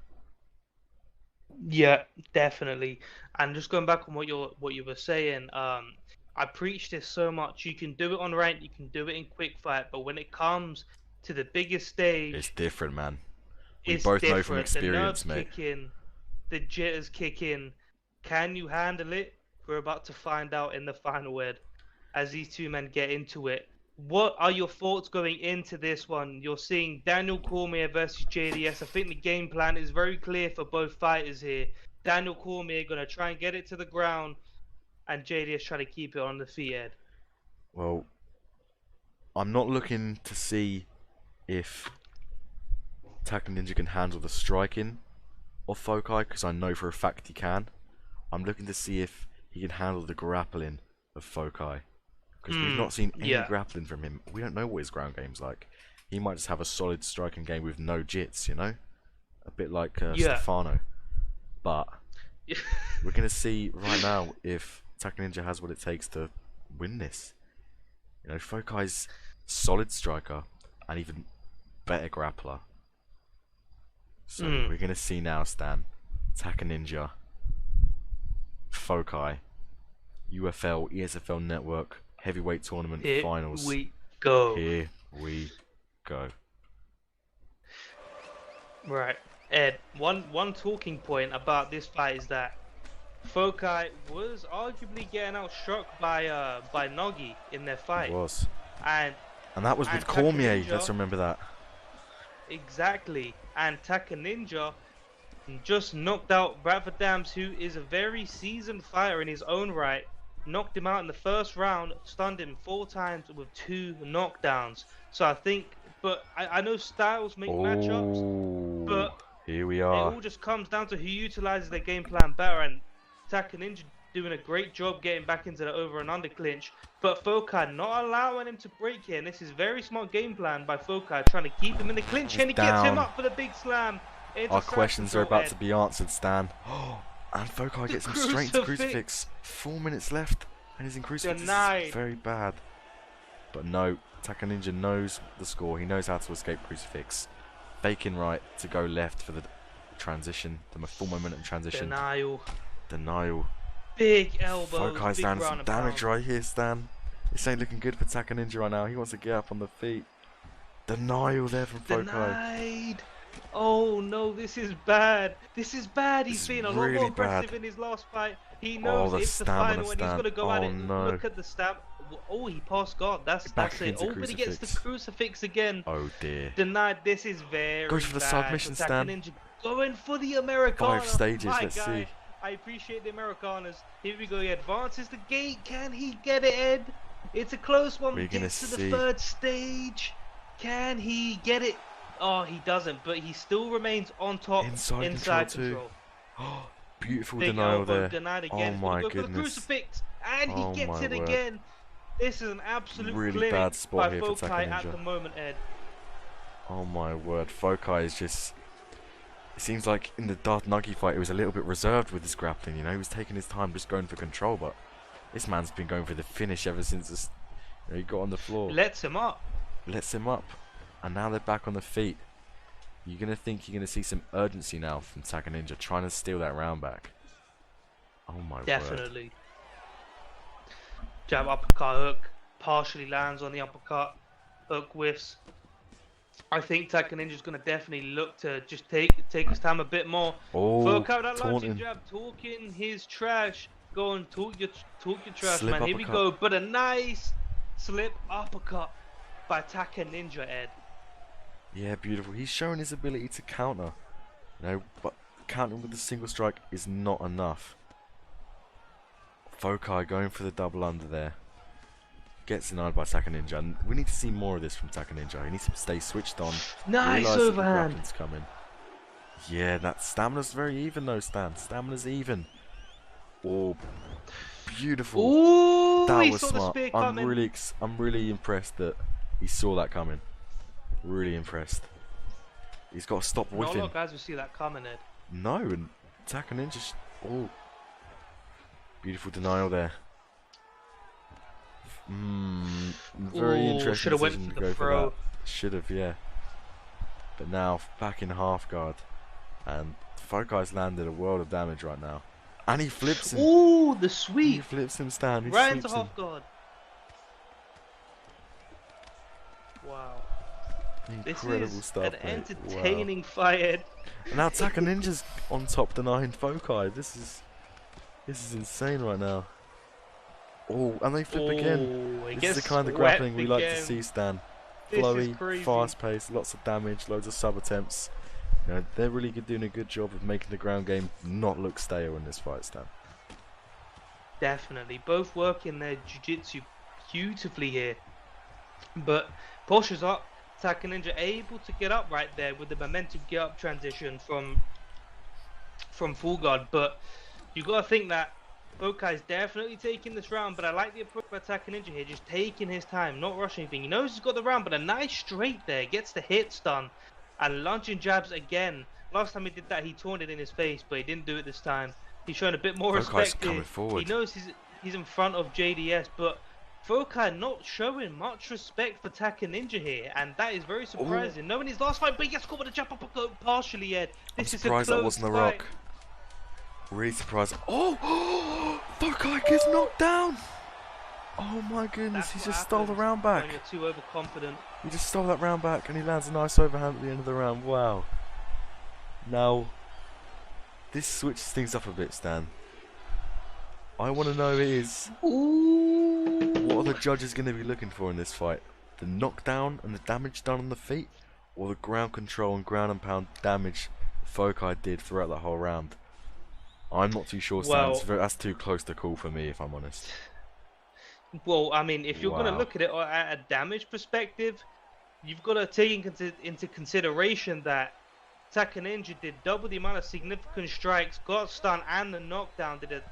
Yeah, definitely. And just going back on what you were saying, I preach this so much. You can do it on rank, you can do it in quick fight, but when it comes to the biggest It's stage, different, man. We it's both know from different. The nerves experience, mate. kick in, the jitters kick in. Can you handle it? We're about to find out in the final word as these two men get into it. What are your thoughts going into this one? You're seeing Daniel Cormier versus JDS. I think the game plan is very clear for both fighters here. Daniel Cormier going to try and get it to the ground, and JDS trying to keep it on the feet, Ed. Well, I'm not looking to see if Taka Ninja can handle the striking of Fokai, because I know for a fact he can. I'm looking to see if he can handle the grappling of Fokai, because we've not seen any grappling from him. We don't know what his ground game's like. He might just have a solid striking game with no jits, you know? A bit like Stefano. But we're going to see right now if Taka Ninja has what it takes to win this. You know, Fokai's solid striker and even better grappler. So we're going to see now, Stan. Taka Ninja, Fokai, UFL, ESFL Network, Heavyweight Tournament Finals. Here we go. Here we go. Right. Ed, one talking point about this fight is that Fokai was arguably getting outstruck by Nogi in their fight. It was. And that was with Cormier, let's remember that. Exactly. And Taka Ninja just knocked out Bradford Dams, who is a very seasoned fighter in his own right. Knocked him out in the first round, stunned him 4 times with 2 knockdowns. So I think, but I know styles make matchups, but here we are. It all just comes down to who utilizes their game plan better, and Taka Ninja doing a great job getting back into the over and under clinch, but Fokai not allowing him to break here, and this is very smart game plan by Fokai, trying to keep him in the clinch, and he gets him up for the big slam. Our questions are about to be answered, Stan. And Fokai gets him straight into crucifix. 4 minutes left, and he's in crucifix. This is very bad. But no, Taka Ninja knows the score. He knows how to escape crucifix. Faking right to go left for the transition, the full momentum transition. Denial. Big elbows. Fokai's down some damage right here, Stan. This ain't looking good for Taka Ninja right now. He wants to get up on the feet. Denial there from Fokai. Denied. Oh no, this is bad. This is bad. He's been a lot more aggressive in his last fight. He knows it's the final and he's got to go at it. No. Look at the stab. Oh, he passed guard. That's it. Oh, but he gets the crucifix again. Oh dear. Denied. This is very Goes for the submission, Stan. Ninja going for the Americana. 5 stages, let's see. I appreciate the Americanas. Here we go. He advances the gate. Can he get it, Ed? It's a close one. We're gonna see. The 3rd stage. Can he get it? Oh, he doesn't, but he still remains on top. Inside control. Beautiful denial there. Denied again. Oh my goodness. For the crucifix, and he gets it again. This is an absolute really bad spot by here for Taka Ninja at the moment, Ed. Oh my word, Fokai is just... It seems like in the Darth Nuggy fight, he was a little bit reserved with his grappling, you know? He was taking his time just going for control, but this man's been going for the finish ever since he got on the floor. Lets him up. And now they're back on the feet. You're going to think you're going to see some urgency now from Taka Ninja, trying to steal that round back. Oh my word. Definitely. Jab, uppercut, hook. Partially lands on the uppercut. Hook whiffs. I think Taka Ninja's going to definitely look to just take his time a bit more. Fokai, that launching jab, talking his trash. Go on, talk your trash, slip man. Uppercut. Here we go. But a nice slip uppercut by Taka Ninja, Ed. Yeah, beautiful. He's showing his ability to counter. You know, but countering with a single strike is not enough. Fokai going for the double under there. Gets denied by Taka Ninja, and we need to see more of this from Taka Ninja. He needs to stay switched on. Nice overhand. Coming. Yeah, that stamina's very even though, Stan. Stamina's even. Oh, beautiful. Ooh, that was smart. I'm really impressed that he saw that coming. Really impressed. He's got to stop whiffing. Not a lot of guys will see that coming, Ed. No, and Taka Ninja. Oh, beautiful denial there. Very Ooh, interesting should have went decision for to the go for that. throw. Should have, yeah. But now back in half guard, and Fokai's landed a world of damage right now, and he flips him. Ooh, the He sweep flips him, Stan. He right into sweeps him. half guard. Wow, this Incredible is stuff, an mate. Wow. entertaining fight. And now Taka Ninja's on top denying Fokai. This is insane right now. Oh, and they flip again. Oh, it This is gets the kind of swept grappling we like to again. see, Stan. This is Flowy, crazy. fast-paced, lots of damage, loads of sub-attempts. You know, they're really doing a good job of making the ground game not look stale in this fight, Stan. Definitely, both working their jiu-jitsu beautifully here. But Porsche's up, Taka Ninja able to get up right there with the momentum get up transition from full guard. But you got to think that Fokai's definitely taking this round. But I like the approach by Taka Ninja here, just taking his time, not rushing anything. He knows he's got the round, but a nice straight there, gets the hits done, and launching jabs again. Last time he did that, he taunted in his face, but he didn't do it this time. He's showing a bit more Fokai's respect coming here. forward. He knows he's in front of JDS, but Fokai not showing much respect for Taka Ninja here, and that is very surprising. Knowing his last fight, but he gets caught with a jump uppercut partially yet. I'm This is surprised a that close wasn't a fight. rock. Really surprised. Oh! Fokai gets knocked down! Oh my goodness, That's he what just stole the happens round back. when you're too overconfident. He just stole that round back and he lands a nice overhand at the end of the round. Wow. Now, this switches things up a bit, Stan. I want to know what are the judges going to be looking for in this fight? The knockdown and the damage done on the feet? Or the ground control and ground and pound damage Fokai did throughout the whole round? I'm not too sure, Stan. Well, That's too close to call for me, if I'm honest. well, I mean, if you're going to Wow. look at it at a damage perspective, you've got to take into consideration that Taka Ninja did double the amount of significant strikes, got stunned, and the knockdown did a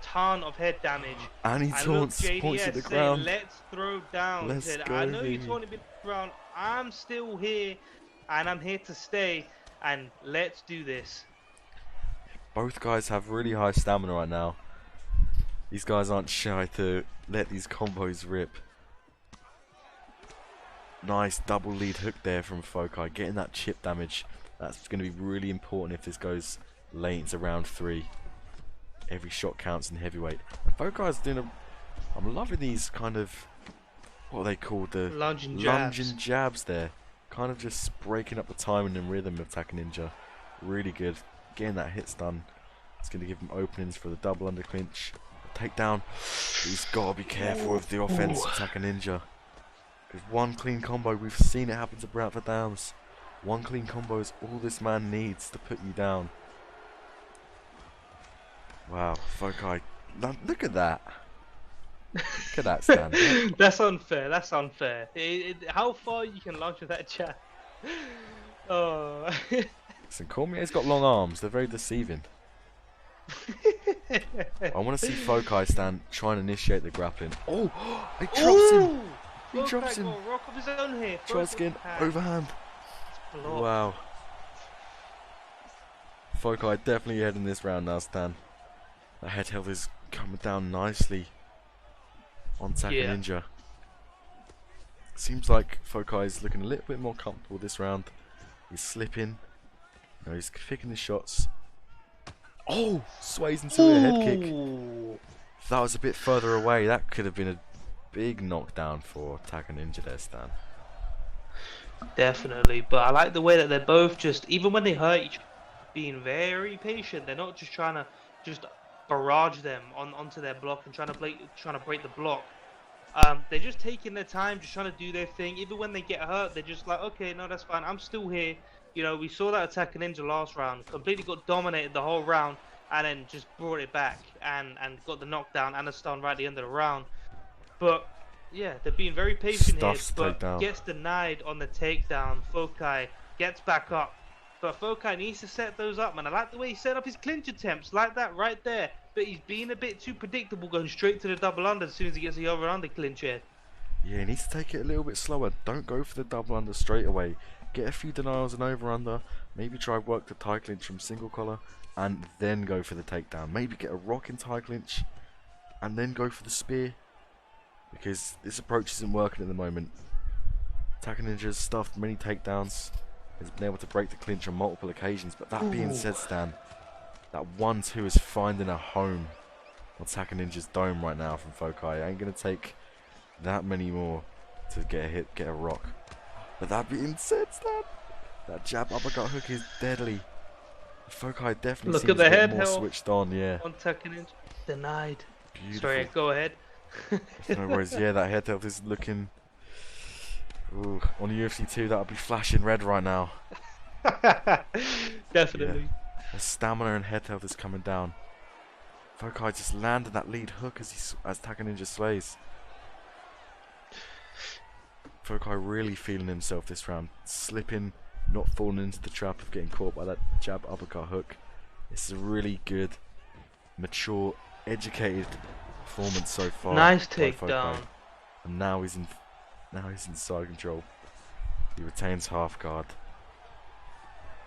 ton of head damage. And he And taunts, look, points JDS at the saying, ground. let's throw down. Let's Said, go, I know you baby. taunted me ground. I'm still here, and I'm here to stay. And let's do this. Both guys have really high stamina right now. These guys aren't shy to let these combos rip. Nice double lead hook there from Fokai, getting that chip damage. That's going to be really important if this goes late into round 3. Every shot counts in heavyweight. And Fokai's doing I'm loving these kind of, what are they called? The Lunging jabs there. Kind of just breaking up the timing and rhythm of Taka Ninja. Really good. Getting that hits done. It's going to give him openings for the double under clinch. Takedown. He's got to be careful of the offense of Taka Ninja. With one clean combo, we've seen it happen to Bradford Downs. One clean combo is all this man needs to put you down. Wow, Fokai. Look at that. Look at that, Stan. That's unfair. That's unfair. How far you can launch with that jab? Oh. Listen, Cormier's got long arms. They're very deceiving. I want to see Fokai stand try and initiate the grappling. Oh, he drops him. He drops him. Rock of his own here. Tries to get overhand. Wow. Fokai definitely ahead in this round now, Stan. The head held is coming down nicely on Taka Ninja. Seems like Fokai is looking a little bit more comfortable this round. He's slipping. No, he's picking his shots. Oh! Sways into a head kick. If that was a bit further away, that could have been a big knockdown for Taka Ninja there, Stan. Definitely, but I like the way that they're both just, even when they hurt each other, being very patient. They're not just trying to just barrage them onto their block and trying to break the block. They're just taking their time, just trying to do their thing. Even when they get hurt, they're just like, okay, no, that's fine. I'm still here. You know, we saw that attack in Ninja last round. Completely got dominated the whole round, and then just brought it back and got the knockdown and a stun right at the end of the round. But yeah, they're being very patient here, but gets denied on the takedown. Fokai gets back up, but Fokai needs to set those up, man. I like the way he set up his clinch attempts, like that right there. But he's being a bit too predictable, going straight to the double under as soon as he gets the over under clinch here. Yeah, he needs to take it a little bit slower. Don't go for the double under straight away. Get a few denials and over under. Maybe try work the tie clinch from single collar, and then go for the takedown. Maybe get a rocking tie clinch, and then go for the spear. because this approach isn't working at the moment. Taka Ninja's stuffed many takedowns, has been able to break the clinch on multiple occasions, but that being said, Stan, that 1-2 is finding a home on Taka Ninja's dome right now from Fokai. Ain't going to take that many more to get a hit, get a rock. But that being said, Stan, that jab uppercut hook is deadly. Fokai definitely Look seems at the a bit head more health switched on, yeah. on Taka Ninja. Denied. Beautiful. Sorry, go ahead. No worries, yeah, that head health is looking... Ooh, on UFC3 that would be flashing red right now. Definitely. Yeah. The stamina and head health is coming down. Fokai just landed that lead hook as Taka Ninja slays. Fokai really feeling himself this round, slipping, not falling into the trap of getting caught by that jab uppercut hook. This is a really good, mature, educated performance so far. Nice by takedown. Fokai. And now he's in side control. He retains half guard.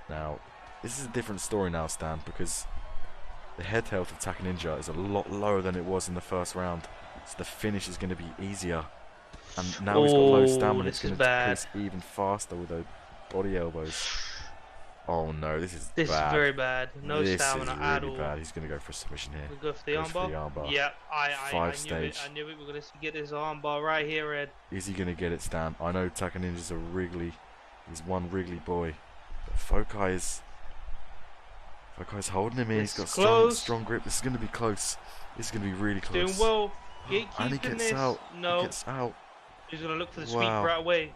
Now, this is a different story now, Stan, because the head health of Taka Ninja is a lot lower than it was in the first round. So the finish is going to be easier. And now he's got low stamina, it's going to decrease even faster with those body elbows. Oh no, this is bad. This is very bad. No stamina at all. This is really bad. He's going to go for a submission here. We'll go for the armbar. Yeah, I knew it. We're going to get this armbar right here, Ed. Is he going to get it, Stan? I know Taka Ninja's a wriggly. He's one wriggly boy. But Fokai's holding him in. He's got strong grip. This is going to be close. This is going to be really close. Doing well. And he gets out. No. He gets out. He's going to look for the sweep right away.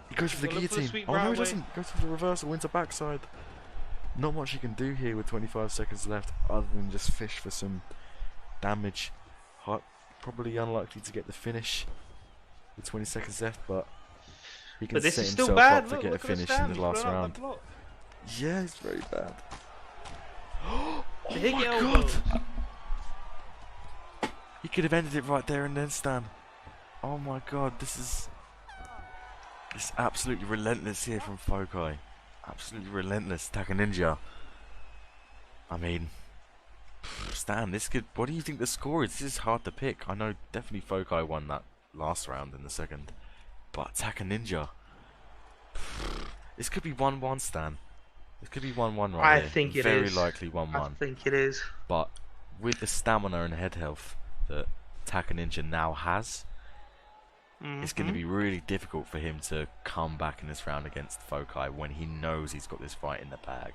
He goes for the guillotine. Oh no, he doesn't. He goes for the reversal into backside. Not much he can do here with 25 seconds left other than just fish for some damage. Probably unlikely to get the finish with 20 seconds left, but he can set himself up to get a finish in the last round. Yeah, it's very bad. Oh my god! He could have ended it right there and then, Stan. Oh my god, it's absolutely relentless here from Fokai. Absolutely relentless. Taka Ninja. I mean, Stan, this could... What do you think the score is? This is hard to pick. I know definitely Fokai won that last round in the second. But Taka Ninja... This could be 1-1, Stan. This could be 1-1 right here. I think it is. Very likely 1-1. I think it is. But with the stamina and head health that Taka Ninja now has... It's going to be really difficult for him to come back in this round against Fokai when he knows he's got this fight in the bag.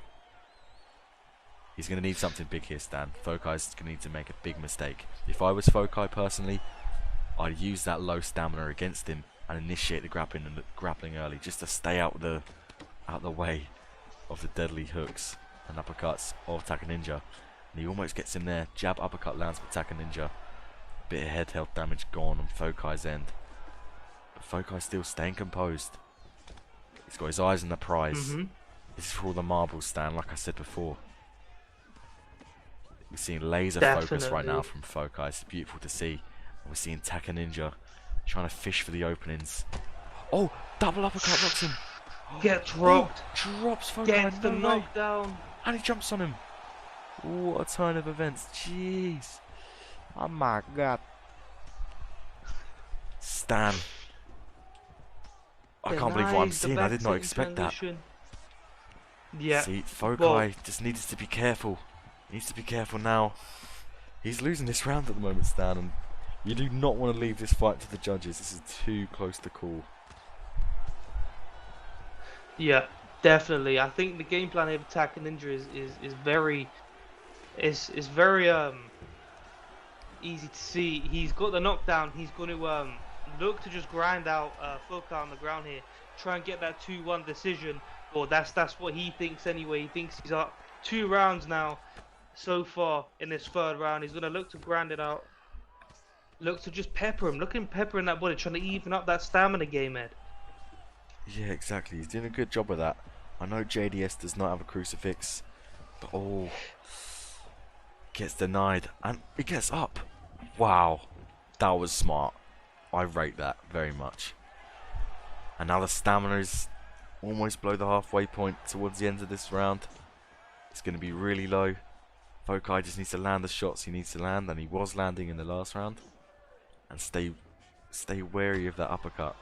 He's going to need something big here, Stan. Fokai's going to need to make a big mistake. If I was Fokai personally, I'd use that low stamina against him and initiate the grappling early, just to stay out the way of the deadly hooks and uppercuts of Taka Ninja. And he almost gets him there. Jab uppercut lands for Taka Ninja. Bit of head health damage gone on Fokai's end. Fokai's still staying composed. He's got his eyes on the prize. This is for all the marbles, Stan, like I said before. We're seeing laser focus right now from Fokai. It's beautiful to see. And we're seeing Taka Ninja trying to fish for the openings. Oh, double uppercut knocks him. Gets rocked. Drops Fokai. Gets the knockdown. And he jumps on him. What a turn of events. Jeez. Oh my god. Stan. I can't believe what I'm seeing. I did not expect that. Yeah. See, Fokai just needs to be careful. He needs to be careful now. He's losing this round at the moment, Stan, and you do not want to leave this fight to the judges. This is too close to call. Yeah, definitely. I think the game plan of Taka Ninja is very easy to see. He's got the knockdown. He's going to look to just grind out Fokai on the ground here, try and get that 2-1 decision. Or that's what he thinks anyway. He thinks he's up 2 rounds now so far in this 3rd round. He's going to look to grind it out, look to just pepper him, look at him peppering that body, trying to even up that stamina game, Ed. Yeah, exactly. He's doing a good job of that. I know JDS does not have a crucifix, but gets denied and it gets up. Wow, that was smart. I rate that very much. And now the stamina is almost below the halfway point towards the end of this round. It's going to be really low. Fokai just needs to land the shots he needs to land, and he was landing in the last round, and stay stay wary of that uppercut.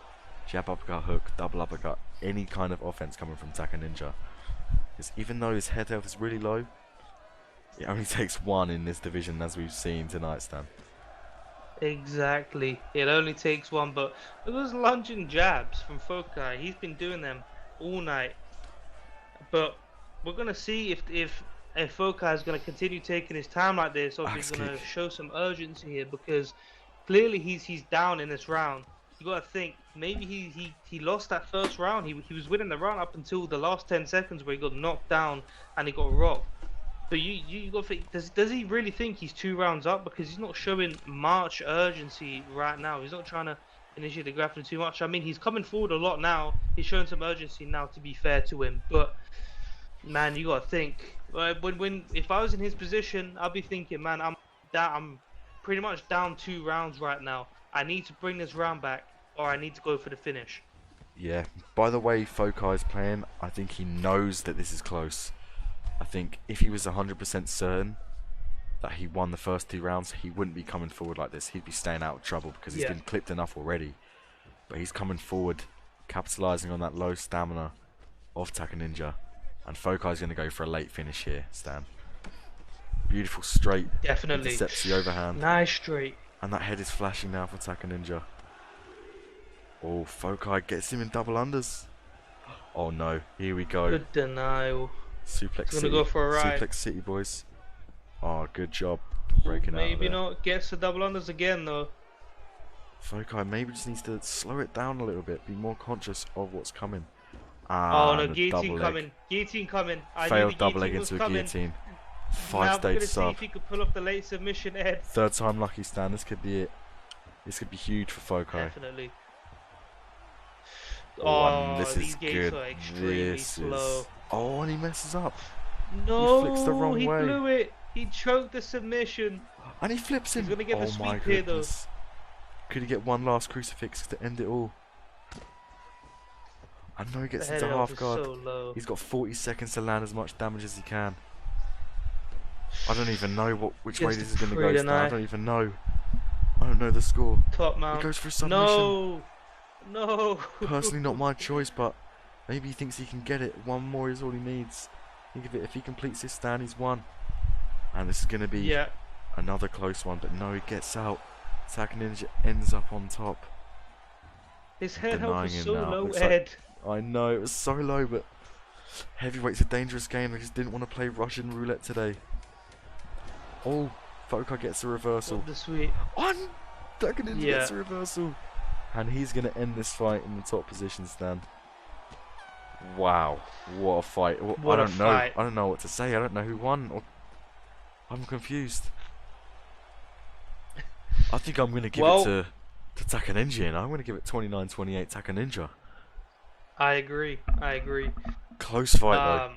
Jab, uppercut, hook, double uppercut, any kind of offense coming from Taka Ninja. Because even though his head health is really low, it only takes one in this division, as we've seen tonight, Stan. Exactly. It only takes one, but those lunging jabs from Fokai, he's been doing them all night. But we're gonna see if Fokai is gonna continue taking his time like this, or if he's Axe gonna kick. show some urgency here, because clearly he's down in this round. You gotta think maybe he lost that first round. He was winning the round up until the last 10 seconds where he got knocked down and he got rocked. But you got to think, does he really think he's 2 rounds up? Because he's not showing much urgency right now. He's not trying to initiate the grappling too much. I mean, he's coming forward a lot now. He's showing some urgency now, to be fair to him. But man, you got to think. When if I was in his position, I'd be thinking, man, I'm pretty much down 2 rounds right now. I need to bring this round back, or I need to go for the finish. Yeah, by the way Fokai is playing, I think he knows that this is close. I think if he was 100% certain that he won the first 2 rounds, he wouldn't be coming forward like this. He'd be staying out of trouble because he's been clipped enough already. But he's coming forward, capitalizing on that low stamina of Taka Ninja. And Fokai's going to go for a late finish here, Stan. Beautiful straight. Definitely. Intercepts the overhand. Nice straight. And that head is flashing now for Taka Ninja. Oh, Fokai gets him in double unders. Oh no, here we go. Good denial. Suplex He's City. gonna go for a ride. Suplex City, boys. Oh, good job breaking out of Maybe there. not. Gets the double unders again though. Fokai maybe just needs to slow it down a little bit, be more conscious of what's coming. Oh no, And a guillotine double coming. leg. Guillotine coming. I knew Failed the double leg guillotine was into a coming. guillotine. Now we're 5-stage gonna see sub. if he could pull off the late submission, Ed. Third time lucky, Stan. This could be it. This could be huge for Fokai. Definitely. Oh, and this these is gates good. are extremely This slow. is... Oh, and he messes up. No, He flicks the wrong he way. blew it. He choked the submission. And he flips him. He's gonna get the Oh my sweep here, though. goodness. Could he get one last crucifix to end it all? I know he The gets head into health half is guard. so low. He's got 40 seconds to land as much damage as he can. I don't even know which way Just this is going to go, Stan. I pre-deny. don't even know. I don't know the score. Top mount. He goes for a submission. No, no. Personally, not my choice, but maybe he thinks he can get it. One more is all he needs. Think of it, if he completes this, Stan, he's won. And this is going to be Yeah. another close one, but no, he gets out. Taka Ninja ends up on top. His head health Denying is him so now. low, Looks like- Ed. I know, it was so low, but heavyweight's a dangerous game. I just didn't want to play Russian roulette today. Oh, Fokai gets a reversal. What the sweet. On! Taka Ninja Yeah. gets a reversal. And he's going to end this fight in the top position, Stan. Wow, what a fight. What I a don't know. fight. I don't know what to say. I don't know who won. I'm confused. I think I'm going to give it to Taka Ninja, and I'm going to give it 29-28 Taka Ninja. I agree. I agree. Close fight though.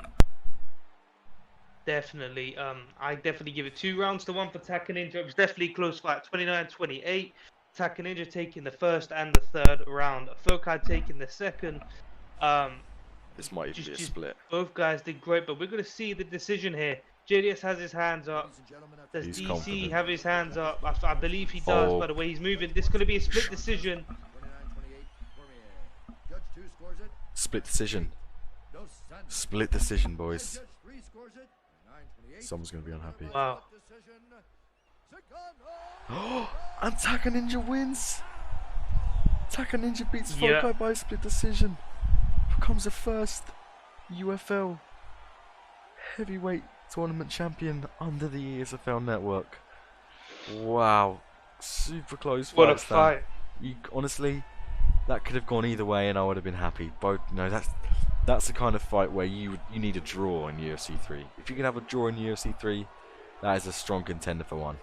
Definitely. I definitely give it 2 rounds to 1 for Taka Ninja. It was definitely a close fight. 29-28. Taka Ninja taking the first and the third round. Fokai taking the second. This might even be a split. Both guys did great, but we're going to see the decision here. JDS has his hands up. Does He's DC confident. have his hands up? I believe he does, Oh. by the way he's moving. This is going to be a split decision. Split decision. Split decision, boys. Someone's going to be unhappy. Wow. And Taka Ninja wins. Taka Ninja beats Yeah. Fokai by split decision. Becomes the first UFL heavyweight tournament champion under the ESFL network. Wow. Super close fight. What a Stan. fight. Honestly, that could have gone either way and I would have been happy. Both, no, that's the kind of fight where you need a draw in UFC 3. If you can have a draw in UFC 3, that is a strong contender for one.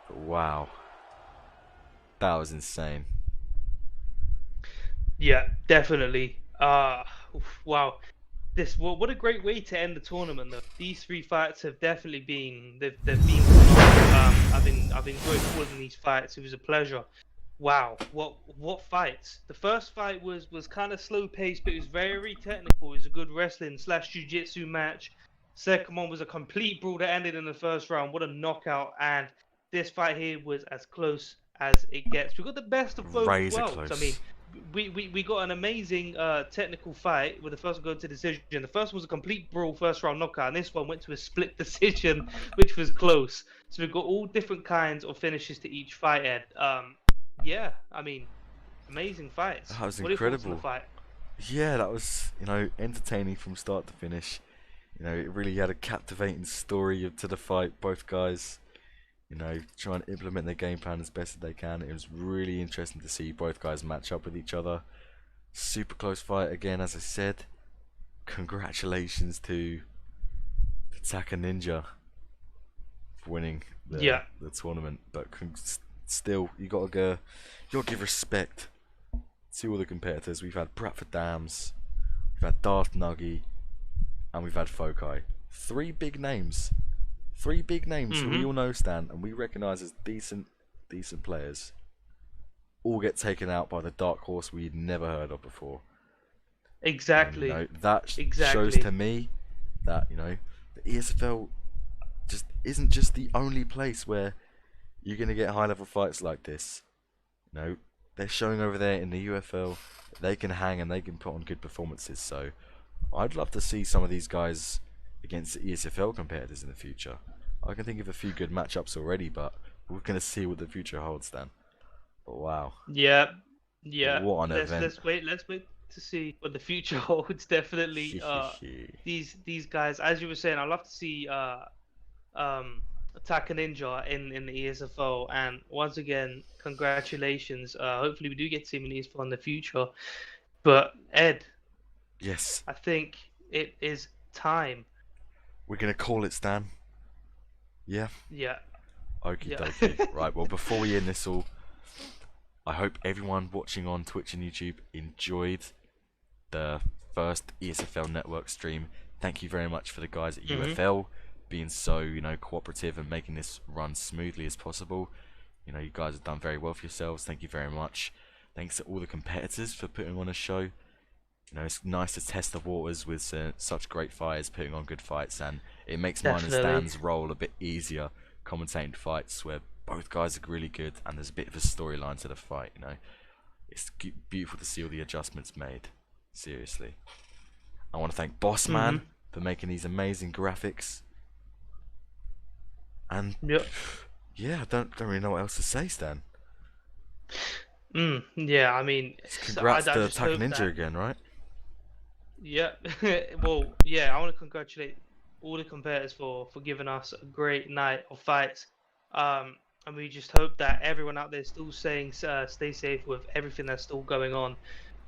But wow. That was insane. Yeah, definitely. Wow. What a great way to end the tournament though. These 3 fights have definitely been they've been phenomenal. I've enjoyed following these fights. It was a pleasure. Wow, what fights? The first fight was kind of slow paced, but it was very technical. It was a good wrestling / jiu-jitsu match. Second one was a complete brawl that ended in the first round. What a knockout! And this fight here was as close as it gets. We got the best of both Razor worlds. I mean, close. we got an amazing technical fight with the first one going to decision. The first one was a complete brawl, first round knockout, and this one went to a split decision, which was close. So we've got all different kinds of finishes to each fight, Ed. Yeah, I mean, amazing fights. That was What are your thoughts on the incredible. fight? Yeah, that was, entertaining from start to finish. It really had a captivating story to the fight. Both guys, trying to implement their game plan as best as they can. It was really interesting to see both guys match up with each other. Super close fight again, as I said. Congratulations to Taka Ninja for winning Yeah. the tournament. But still, you gotta give respect to all the competitors. We've had Bradford Dams, we've had Darth Nuggy, and we've had Fokai. Three big names. Three big names who we all know, Stan, and we recognise as decent players, all get taken out by the dark horse we'd never heard of before. And Exactly. that shows Exactly. to me that the ESFL just isn't just the only place where you're gonna get high level fights like this. They're showing over there in the UFL that they can hang and they can put on good performances. So I'd love to see some of these guys against the ESFL competitors in the future. I can think of a few good matchups already, but we're gonna see what the future holds then. But wow, Yeah. Yeah. what an Let's event! let's wait. Let's wait to see what the future holds. Definitely. These guys, as you were saying, I'd love to see Attack a Ninja in the ESFL. And once again, congratulations. Hopefully we do get to see him in the ESFL in the future. But Ed, Yes, I think it is time. we're gonna call it, Stan. Yeah, Yeah. okie Yeah. dokie. Right, well, before we end this all, I hope everyone watching on Twitch and YouTube enjoyed the first ESFL network stream. Thank you very much for the guys at hmm UFL being so, cooperative and making this run smoothly as possible. You guys have done very well for yourselves. Thank you very much. Thanks to all the competitors for putting on a show. It's nice to test the waters with such great fighters putting on good fights, and it makes mine and Definitely. Stan's role a bit easier commentating fights where both guys are really good and there's a bit of a storyline to the fight. It's beautiful to see all the adjustments made. Seriously, I want to thank hmm Bossman for making these amazing graphics, and Yep. yeah, I don't really know what else to say, Stan. Yeah. I mean, Congrats I to just Attack hope Ninja that. again, right? Yeah. Well, yeah. I want to congratulate all the competitors for giving us a great night of fights. And we just hope that everyone out there is still saying stay safe with everything that's still going on.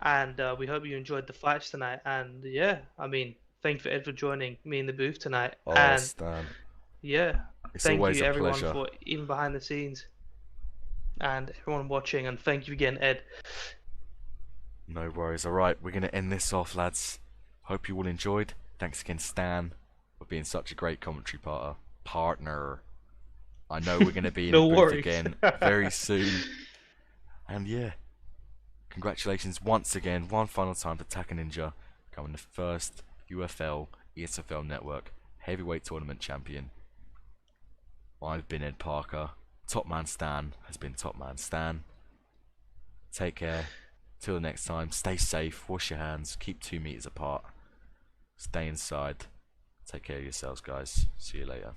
And we hope you enjoyed the fights tonight. And yeah, I mean, thank you for Ed for joining me in the booth tonight. Oh, And Stan, yeah, it's thank always you a everyone pleasure. for even behind the scenes and everyone watching. And thank you again, Ed. No worries. Alright, we're going to end this off, lads. Hope you all enjoyed. Thanks again, Stan, for being such a great commentary partner. I know we're going to be in a No booth worries. again very soon. And yeah, congratulations once again, one final time to Taka Ninja, becoming the first UFL ESFL Network Heavyweight Tournament Champion. I've been Ed Parker. Top Man Stan has been Top Man Stan. Take care. Till the next time, stay safe, wash your hands, keep 2 meters apart, stay inside, take care of yourselves, guys. See you later.